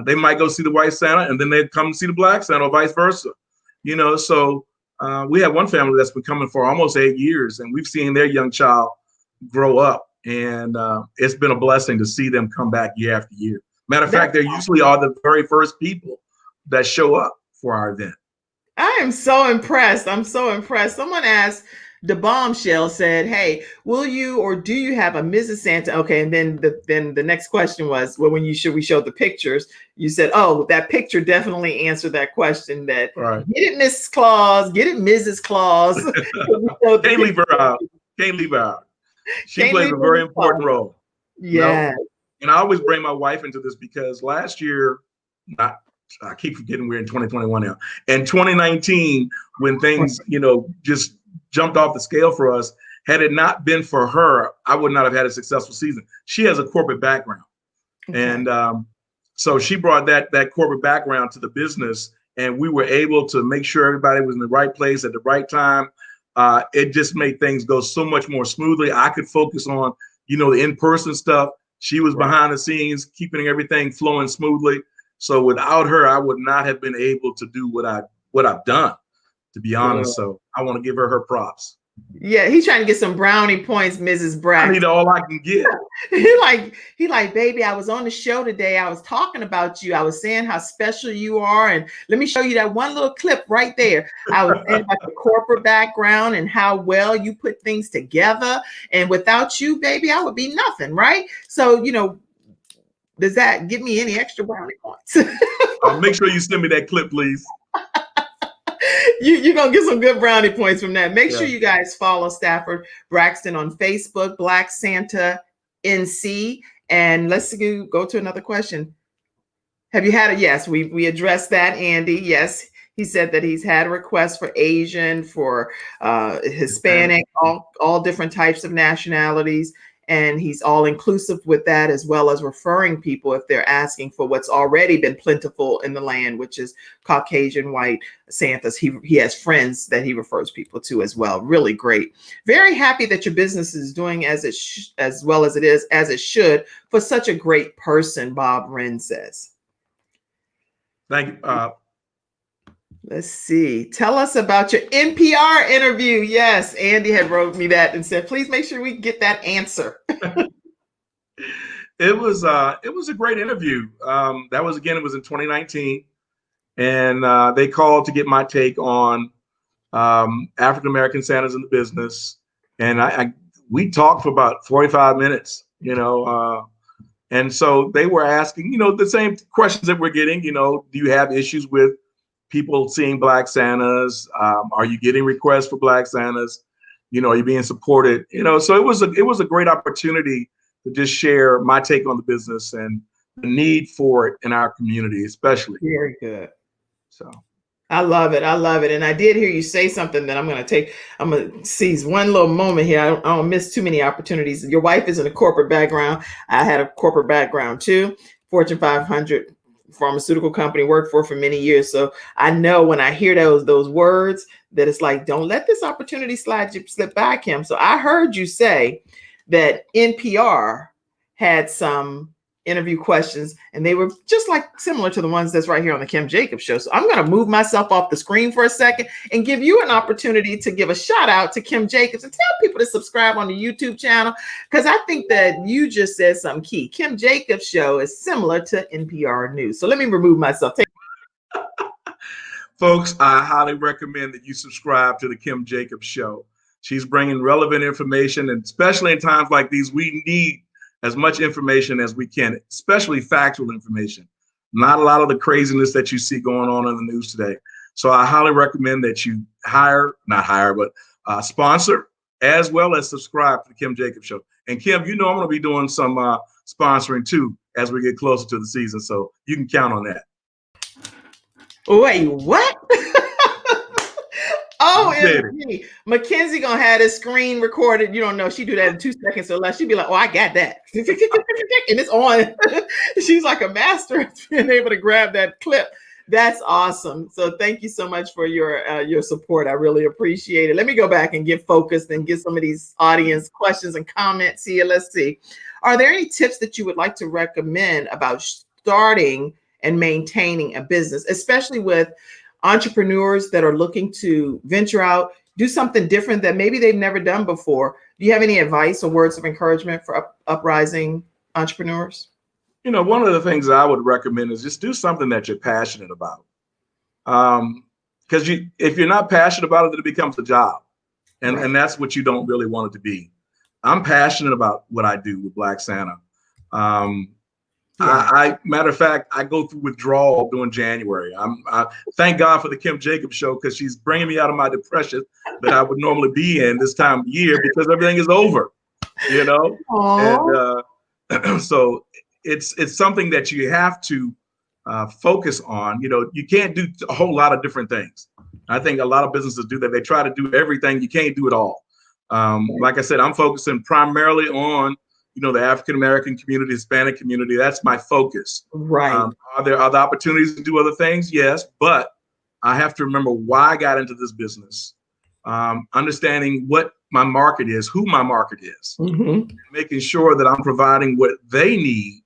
they might go see the white Santa and then they come to see the Black Santa, or vice versa. So we have one family that's been coming for almost 8 years, and we've seen their young child grow up, and it's been a blessing to see them come back year after year. Matter of fact, they usually are the very first people that show up for our event. I am so impressed. I'm so impressed. Someone asked, the bombshell said, hey, will you or do you have a Mrs. Santa? Okay. And then the next question was, well, we show the pictures? You said, oh, that picture definitely answered that question, that get it Mrs. Claus, get it Mrs. Claus. Can't leave her out. Can't leave her out. She plays a very important role. Yeah. And I always bring my wife into this because last year, I keep forgetting we're in 2021 now. In 2019, when things, just jumped off the scale for us, had it not been for her, I would not have had a successful season. She has a corporate background. Okay. And So she brought that corporate background to the business, and we were able to make sure everybody was in the right place at the right time. It just made things go so much more smoothly. I could focus on, the in-person stuff. She was behind the scenes, keeping everything flowing smoothly. So without her, I would not have been able to do what I've done, to be honest. So I want to give her props. Yeah, he's trying to get some brownie points, Mrs. Braxton. I need all I can get. he like, baby, I was on the show today. I was talking about you. I was saying how special you are. And let me show you that one little clip right there. I was saying about the corporate background and how well you put things together. And without you, baby, I would be nothing, right? So, does that give me any extra brownie points? Make sure you send me that clip, please. You're going to get some good brownie points from that. Make sure you guys follow Stafford Braxton on Facebook, Black Santa NC. And let's go to another question. Have you had yes, we addressed that, Andy. Yes, he said that he's had a request for Asian, for Hispanic, all different types of nationalities. And he's all inclusive with that, as well as referring people if they're asking for what's already been plentiful in the land, which is Caucasian, white Santas. He has friends that he refers people to as well. Really great. Very happy that your business is doing as well as it should for such a great person, Bob Wren says. Thank you. Let's see. Tell us about your NPR interview. Yes, Andy had wrote me that and said, please make sure we get that answer. It was a great interview. It was in 2019, and they called to get my take on African American Santas in the business, and we talked for about 45 minutes. And so they were asking, the same questions that we're getting. Do you have issues with people seeing Black Santas? Are you getting requests for Black Santas? Are you being supported? So it was a great opportunity to just share my take on the business and the need for it in our community, especially. Very good. So I love it. I love it. And I did hear you say something that I'm going to seize one little moment here. I don't miss too many opportunities. Your wife is in a corporate background. I had a corporate background too. Fortune 500 pharmaceutical company, worked for many years. So I know when I hear those words that it's like, don't let this opportunity slip by, Kim. So I heard you say that NPR had some interview questions and they were just like similar to the ones that's right here on the Kim Jacobs Show. So I'm going to move myself off the screen for a second and give you an opportunity to give a shout out to Kim Jacobs and tell people to subscribe on the YouTube channel, because I think that you just said something key. Kim Jacobs Show is similar to NPR News. So let me remove myself. Folks, I highly recommend that you subscribe to the Kim Jacobs Show. She's bringing relevant information, and especially in times like these, we need as much information as we can, especially factual information. Not a lot of the craziness that you see going on in the news today. So I highly recommend that you sponsor as well as subscribe to the Kim Jacobs Show. And Kim, I'm going to be doing some sponsoring too as we get closer to the season. So you can count on that. Wait, what? Oh, Mackenzie gonna have this screen recorded. You don't know, she do that in 2 seconds or less. She'd be like, "Oh, I got that," and it's on. She's like a master at being able to grab that clip. That's awesome. So thank you so much for your support. I really appreciate it. Let me go back and get focused and get some of these audience questions and comments here. Let's see. Are there any tips that you would like to recommend about starting and maintaining a business, especially with entrepreneurs that are looking to venture out, do something different that maybe they've never done before? Do you have any advice or words of encouragement for uprising entrepreneurs? One of the things I would recommend is just do something that you're passionate about. Because if you're not passionate about it, then it becomes a job. And that's what you don't really want it to be. I'm passionate about what I do with Black Santa. Matter of fact, I go through withdrawal during January. I thank God for the Kim Jacobs Show, because she's bringing me out of my depression that I would normally be in this time of year, because everything is over, And so it's something that you have to focus on. You can't do a whole lot of different things. I think a lot of businesses do that. They try to do everything. You can't do it all. Like I said, I'm focusing primarily on the African American community, Hispanic community. That's my focus. Right. Are there other opportunities to do other things? Yes, but I have to remember why I got into this business. Understanding what my market is, who my market is, making sure that I'm providing what they need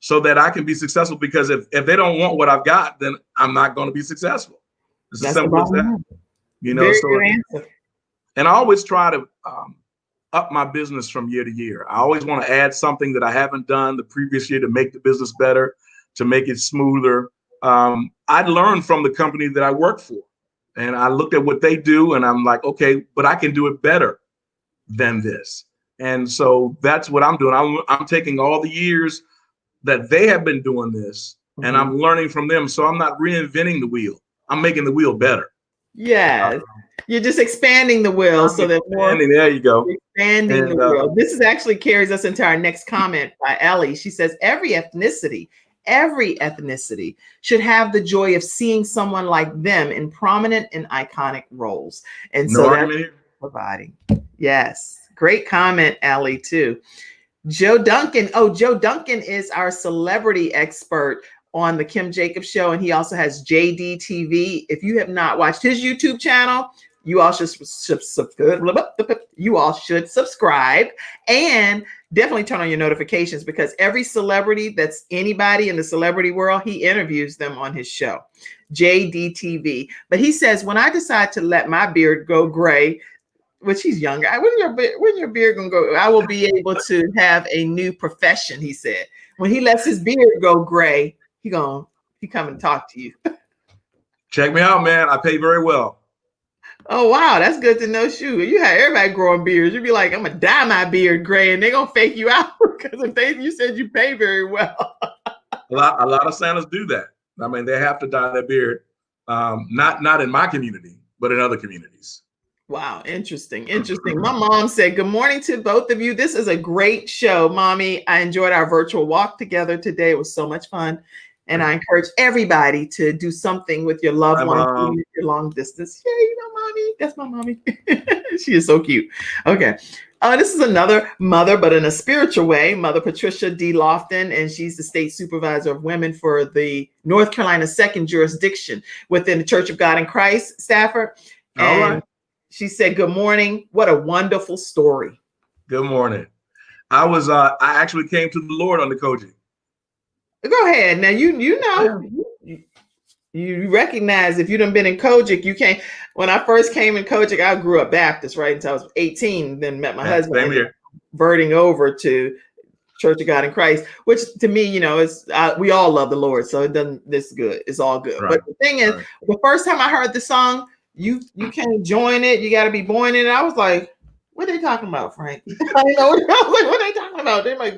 so that I can be successful. Because if they don't want what I've got, then I'm not going to be successful. It's as simple as that. Very good answer. And I always try to up my business from year to year. I always want to add something that I haven't done the previous year to make the business better, to make it smoother. I learned from the company that I work for. And I looked at what they do and I'm like, okay, but I can do it better than this. And so that's what I'm doing. I'm taking all the years that they have been doing this and I'm learning from them. So I'm not reinventing the wheel. I'm making the wheel better. Yeah. You're just expanding the wheel so that more. There you go. Expanding the wheel. This is actually carries us into our next comment by Ellie. She says, every ethnicity should have the joy of seeing someone like them in prominent and iconic roles. And so that's providing. Yes. Great comment, Ellie, too. Joe Duncan. Oh, Joe Duncan is our celebrity expert on the Kim Jacobs Show. And he also has JD TV. If you have not watched his YouTube channel, you all should subscribe and definitely turn on your notifications, because every celebrity that's anybody in the celebrity world, he interviews them on his show, JDTV. But he says, when I decide to let my beard go gray, which he's younger, when your beard gonna go, I will be able to have a new profession. He said, when he lets his beard go gray, he come and talk to you. Check me out, man. I pay very well. Oh, wow. That's good to know. Shoot, you have everybody growing beards. You'd be like, I'm going to dye my beard gray, and they're going to fake you out because you said you pay very well. A lot of Santas do that. I mean, they have to dye their beard. Not in my community, but in other communities. Wow. Interesting. My mom said, good morning to both of you. This is a great show, Mommy. I enjoyed our virtual walk together today. It was so much fun. And I encourage everybody to do something with your loved one, your long distance. Yeah, Mommy. That's my mommy. She is so cute. Okay. This is another mother, but in a spiritual way, Mother Patricia D. Lofton, and she's the state supervisor of women for the North Carolina 2nd jurisdiction within the Church of God in Christ, Stafford. And all right. She said, good morning. What a wonderful story. Good morning. I actually came to the Lord on the Koji. Go ahead. Now, you recognize if you done been in Kojic, you can't. When I first came in Kojic, I grew up Baptist, right? Until I was 18, then met my husband, converting over to Church of God in Christ, which to me, is we all love the Lord. So this is good. It's all good. Right. But the thing is, the first time I heard the song, you can't join it. You got to be born in it. I was like, what are they talking about, Frank? I know. I was like, what are they talking about? They're like,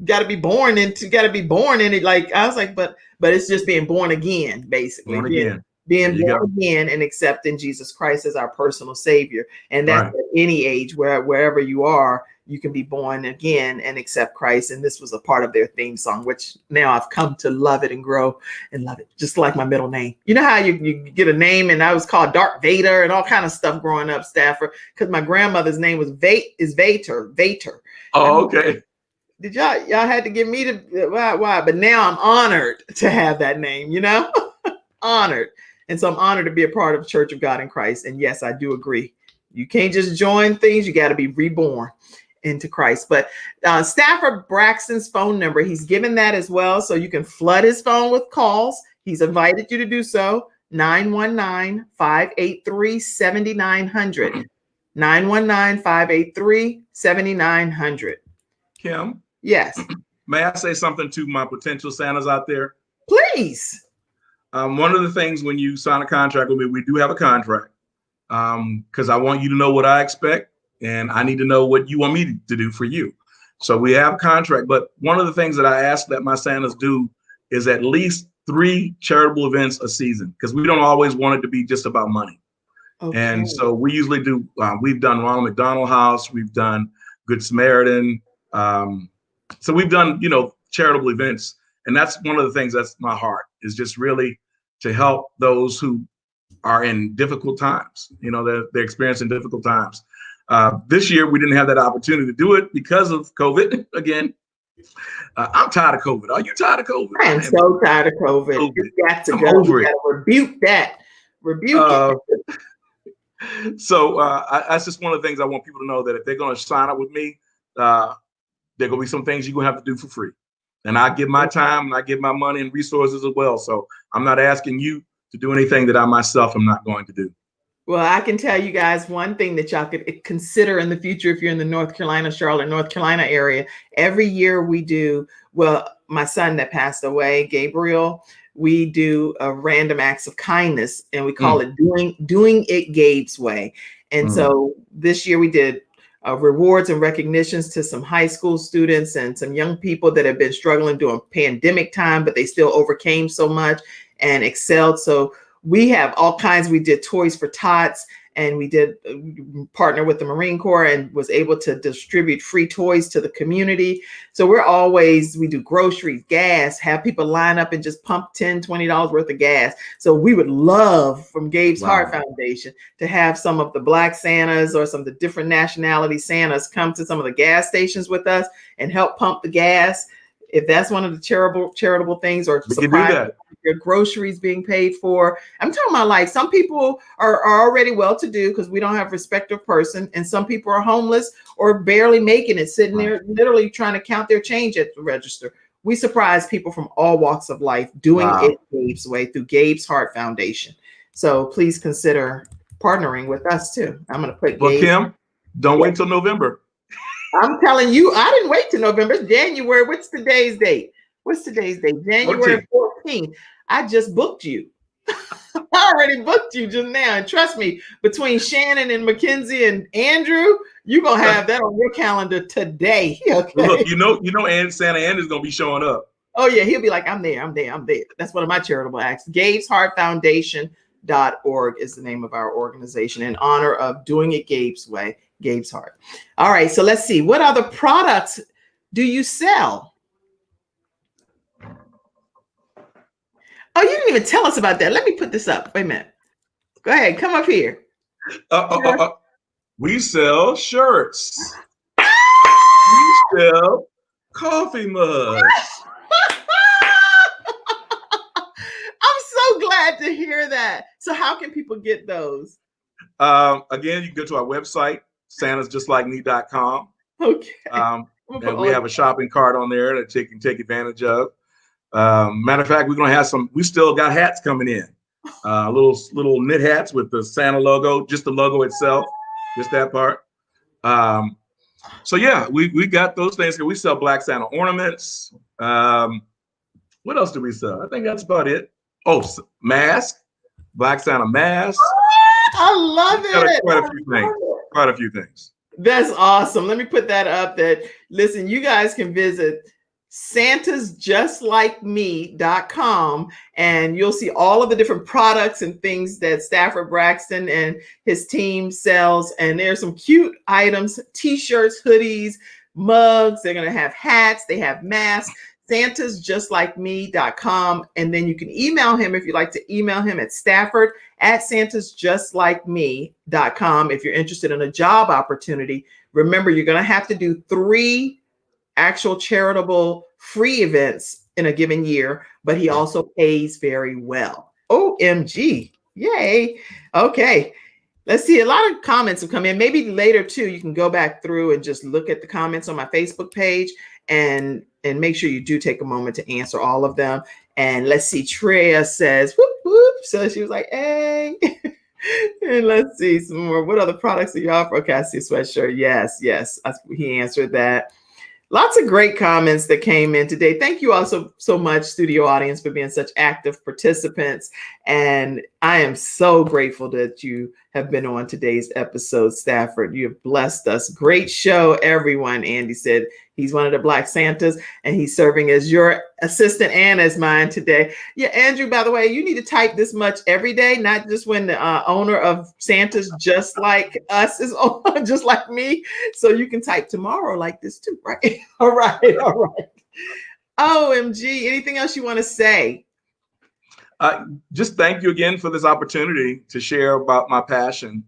got to be born in it. Like, I was like, but it's just being born again, basically. Being born again and accepting Jesus Christ as our personal Savior. And that's at any age, wherever you are, you can be born again and accept Christ. And this was a part of their theme song, which now I've come to love it and grow and love it. Just like my middle name. You know how you get a name, and I was called Darth Vader and all kind of stuff growing up, Stafford, because my grandmother's name was Vader. Oh, okay. Did y'all had to give me why? But now I'm honored to have that name, honored. And so I'm honored to be a part of Church of God in Christ. And yes, I do agree. You can't just join things. You got to be reborn into Christ. But Stafford Braxton's phone number, he's given that as well. So you can flood his phone with calls. He's invited you to do so. 919-583-7900. 919-583-7900. Kim? Yes. May I say something to my potential Santas out there? Please. One of the things when you sign a contract with me, we do have a contract because I want you to know what I expect, and I need to know what you want me to do for you. So we have a contract, but one of the things that I ask that my Santas do is at least 3 charitable events a season, because we don't always want it to be just about money. Okay. And so we usually do, we've done Ronald McDonald House, we've done Good Samaritan. So we've done, charitable events. And that's one of the things that's my heart, is just really to help those who are in difficult times, they're experiencing difficult times. This year, we didn't have that opportunity to do it because of COVID. Again, I'm tired of COVID. Are you tired of COVID? I am so tired of COVID. It's got to I'm go. over We it. gotta rebuke that. Rebuke it. So that's just one of the things I want people to know, that if they're going to sign up with me, there are going to be some things you're going to have to do for free. And I give my time and I give my money and resources as well. So I'm not asking you to do anything that I myself am not going to do. Well, I can tell you guys one thing that y'all could consider in the future if you're in the North Carolina, Charlotte, North Carolina area. Every year we do, well, my son that passed away, Gabriel, we do a random acts of kindness, and we call it doing it Gabe's way. And so this year we did rewards and recognitions to some high school students and some young people that have been struggling during pandemic time, but they still overcame so much and excelled. So we have all kinds. We did toys for tots, and we did partner with the Marine Corps and was able to distribute free toys to the community. So we do groceries, gas, have people line up and just pump $10, $20 worth of gas. So we would love, from Gabe's Heart Foundation, to have some of the Black Santas or some of the different nationality Santas come to some of the gas stations with us and help pump the gas. If that's one of the charitable things, or your groceries being paid for. I'm talking about, like, some people are already well-to-do because we don't have respect of person, and some people are homeless or barely making it, sitting there literally trying to count their change at the register. We surprise people from all walks of life doing it Gabe's way through Gabe's Heart Foundation. So please consider partnering with us too. I'm going to put Kim, don't wait till November. I'm telling you, I didn't wait till November. It's January. What's today's date? January 14th. I just booked you. I already booked you just now. And trust me, between Shannon and Mackenzie and Andrew, you're going to have that on your calendar today. Okay. Look, you know, and Santa Andrew's going to be showing up. Oh, yeah. He'll be like, I'm there. That's one of my charitable acts. Gabe's Heart Foundation.org is the name of our organization, in honor of doing it Gabe's way, Gabe's Heart. All right. So let's see. What other products do you sell? Oh, you didn't even tell us about that. Let me put this up. Wait a minute. Go ahead. Come up here. We sell shirts. We sell coffee mugs. I'm so glad to hear that. So how can people get those? Again, you can go to our website, santasjustlikeme.com. Okay. And we have a shopping cart on there that you can take advantage of. Matter of fact, we're going to have we still got hats coming in, little knit hats with the Santa logo, just the logo itself, just that part. So yeah, we got those things. We sell Black Santa ornaments. What else do we sell? I think that's about it. Oh, mask, Black Santa mask. I love it. Quite a few things. That's awesome. Let me put that up. Listen, you guys can visit santasjustlikeme.com, and you'll see all of the different products and things that Stafford Braxton and his team sells. And there's some cute items, t-shirts, hoodies, mugs. They're going to have hats. They have masks. santasjustlikeme.com. And then you can email him if you'd like to email him at stafford@santasjustlikeme.com. If you're interested in a job opportunity, remember, you're going to have to do 3 actual charitable free events in a given year, but he also pays very well. OMG. Yay. Okay. Let's see. A lot of comments have come in. Maybe later too, you can go back through and just look at the comments on my Facebook page and make sure you do take a moment to answer all of them. And let's see. Treya says, whoop, whoop. So she was like, hey. And let's see some more. What other products do you offer? Okay. I see a sweatshirt. Yes. He answered that. Lots of great comments that came in today. Thank you all so much, studio audience, for being such active participants. And I am so grateful that you have been on today's episode, Stafford. You have blessed us. Great show, everyone. Andy said he's one of the Black Santas, and he's serving as your assistant and as mine today. Yeah, Andrew, by the way, you need to type this much every day, not just when the owner of Santas Just Like Us is on, just like me. So you can type tomorrow like this too, right? All right. OMG, anything else you want to say? Just thank you again for this opportunity to share about my passion.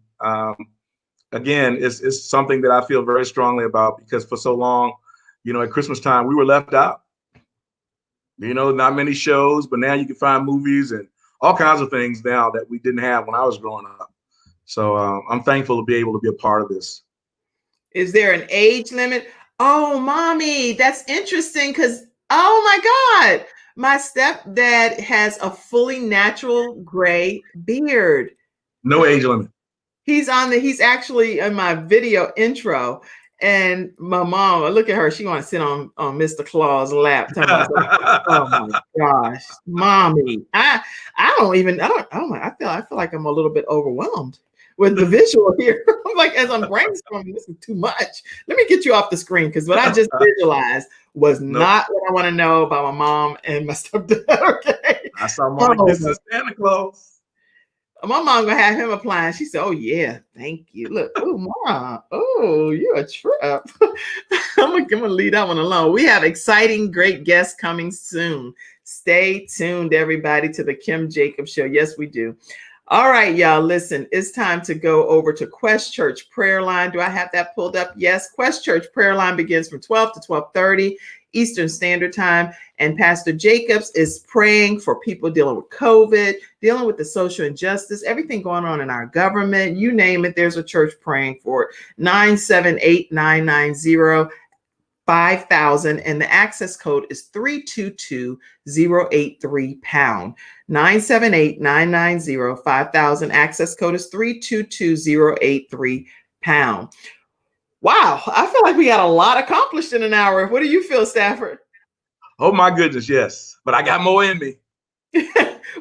again, it's something that I feel very strongly about, because for so long, at Christmas time, we were left out. Not many shows, but now you can find movies and all kinds of things now that we didn't have when I was growing up. So I'm thankful to be able to be a part of this. Is there an age limit? Oh, mommy, that's interesting because, oh my God, my stepdad has a fully natural gray beard. No age limit. He's actually in my video intro. And my mom, look at her, she want to sit on Mr. Claus' lap. Oh my gosh, mommy. I feel like I'm a little bit overwhelmed with the visual here. I'm like, as I'm brainstorming, this is too much. Let me get you off the screen, because what I just visualized was not what I want to know about my mom and my stepdad. Okay. I saw Mom, this is Santa Claus. My mom gonna have him applying. She said, "Oh yeah, thank you. Look, oh mom, oh you're a trip." I'm gonna leave that one alone. We have exciting, great guests coming soon. Stay tuned, everybody, to the Kim Jacobs Show. Yes, we do. All right, y'all. Listen, it's time to go over to Quest Church Prayer Line. Do I have that pulled up? Yes. Quest Church Prayer Line begins from 12 to 12:30 Eastern Standard Time. And Pastor Jacobs is praying for people dealing with COVID, dealing with the social injustice, everything going on in our government. You name it, there's a church praying for it. 978-990-5000. And the access code is 322083#. 978-990-5000. Access code is 322083#. Wow, I feel like we got a lot accomplished in an hour. What do you feel, Stafford? Oh my goodness, yes. But I got more in me.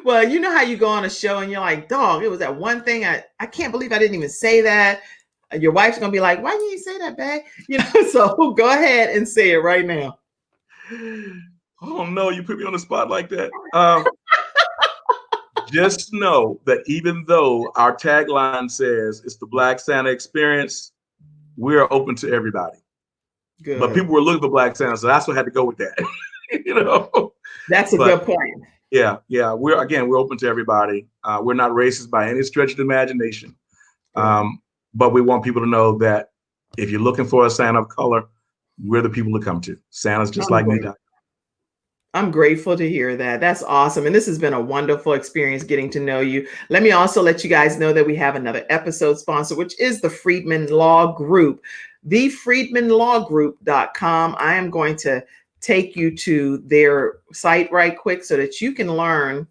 Well, you know how you go on a show and you're like, dog, it was that one thing. I can't believe I didn't even say that. Your wife's going to be like, why didn't you say that, babe? So go ahead and say it right now. Oh no, you put me on the spot like that. Just know that even though our tagline says it's the Black Santa experience, we're open to everybody. Good. But people were looking for Black Santa, so that's what I had to go with that. That's a good point. Yeah. We're open to everybody. We're not racist by any stretch of the imagination. But we want people to know that if you're looking for a Santa of color, we're the people to come to. Santa's just like me. I'm grateful to hear that. That's awesome. And this has been a wonderful experience getting to know you. Let me also let you guys know that we have another episode sponsor, which is the Freedman Law Group, thefreedmanlawgroup.com. I am going to take you to their site right quick so that you can learn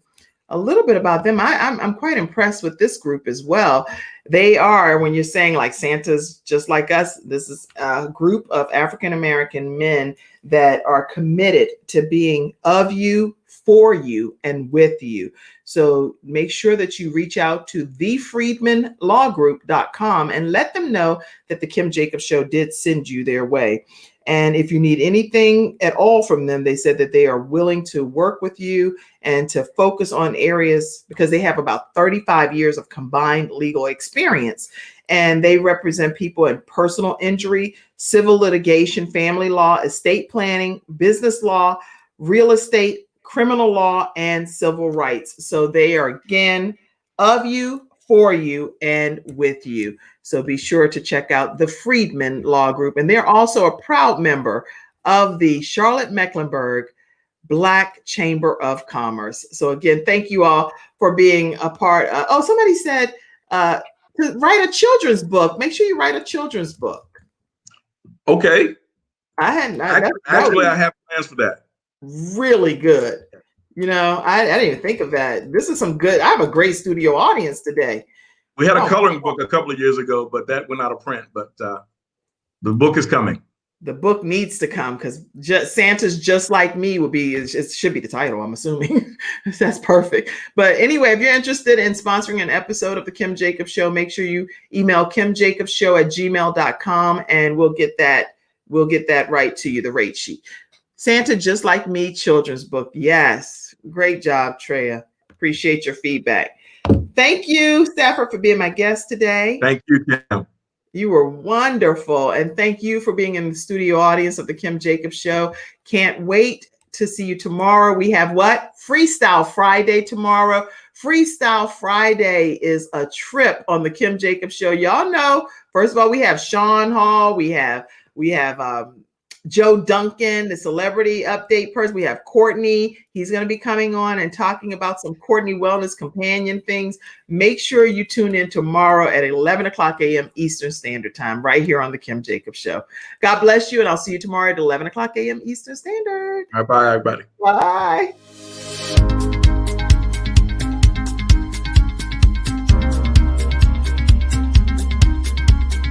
a little bit about them. I'm quite impressed with this group as well. They are, when you're saying like Santa's just like us, this is a group of African-American men that are committed to being of you, for you, and with you. So make sure that you reach out to thefreedmanlawgroup.com and let them know that the Kim Jacobs Show did send you their way. And if you need anything at all from them, they said that they are willing to work with you and to focus on areas because they have about 35 years of combined legal experience. And they represent people in personal injury, civil litigation, family law, estate planning, business law, real estate, criminal law, and civil rights. So they are, again, of you, for you, and with you. So be sure to check out the Freedman Law Group. And they're also a proud member of the Charlotte-Mecklenburg Black Chamber of Commerce. So again, thank you all for being a part. Somebody said to write a children's book. Make sure you write a children's book. Okay. I have plans for that. Really good. I didn't even think of that. This is some good. I have a great studio audience today. We had a coloring book a couple of years ago, but that went out of print. But the book is coming. The book needs to come because Santa's Just Like Me it should be the title, I'm assuming. That's perfect. But anyway, if you're interested in sponsoring an episode of the Kim Jacobs Show, make sure you email kimjacobsshow@gmail.com and we'll get that right to you, the rate sheet. Santa Just Like Me children's book. Yes. Great job, Treya. Appreciate your feedback. Thank you, Stafford, for being my guest today. Thank you, Kim. You were wonderful. And thank you for being in the studio audience of the Kim Jacobs Show. Can't wait to see you tomorrow. We have what? Freestyle Friday tomorrow. Freestyle Friday is a trip on the Kim Jacobs Show. Y'all know, first of all, we have Sean Hall. We have Joe Duncan, the celebrity update person. We have Courtney. He's going to be coming on and talking about some Courtney Wellness Companion things. Make sure you tune in tomorrow at 11 o'clock a.m. Eastern Standard Time, right here on the Kim Jacobs Show. God bless you, and I'll see you tomorrow at 11 o'clock a.m. Eastern Standard. Bye, everybody. Bye.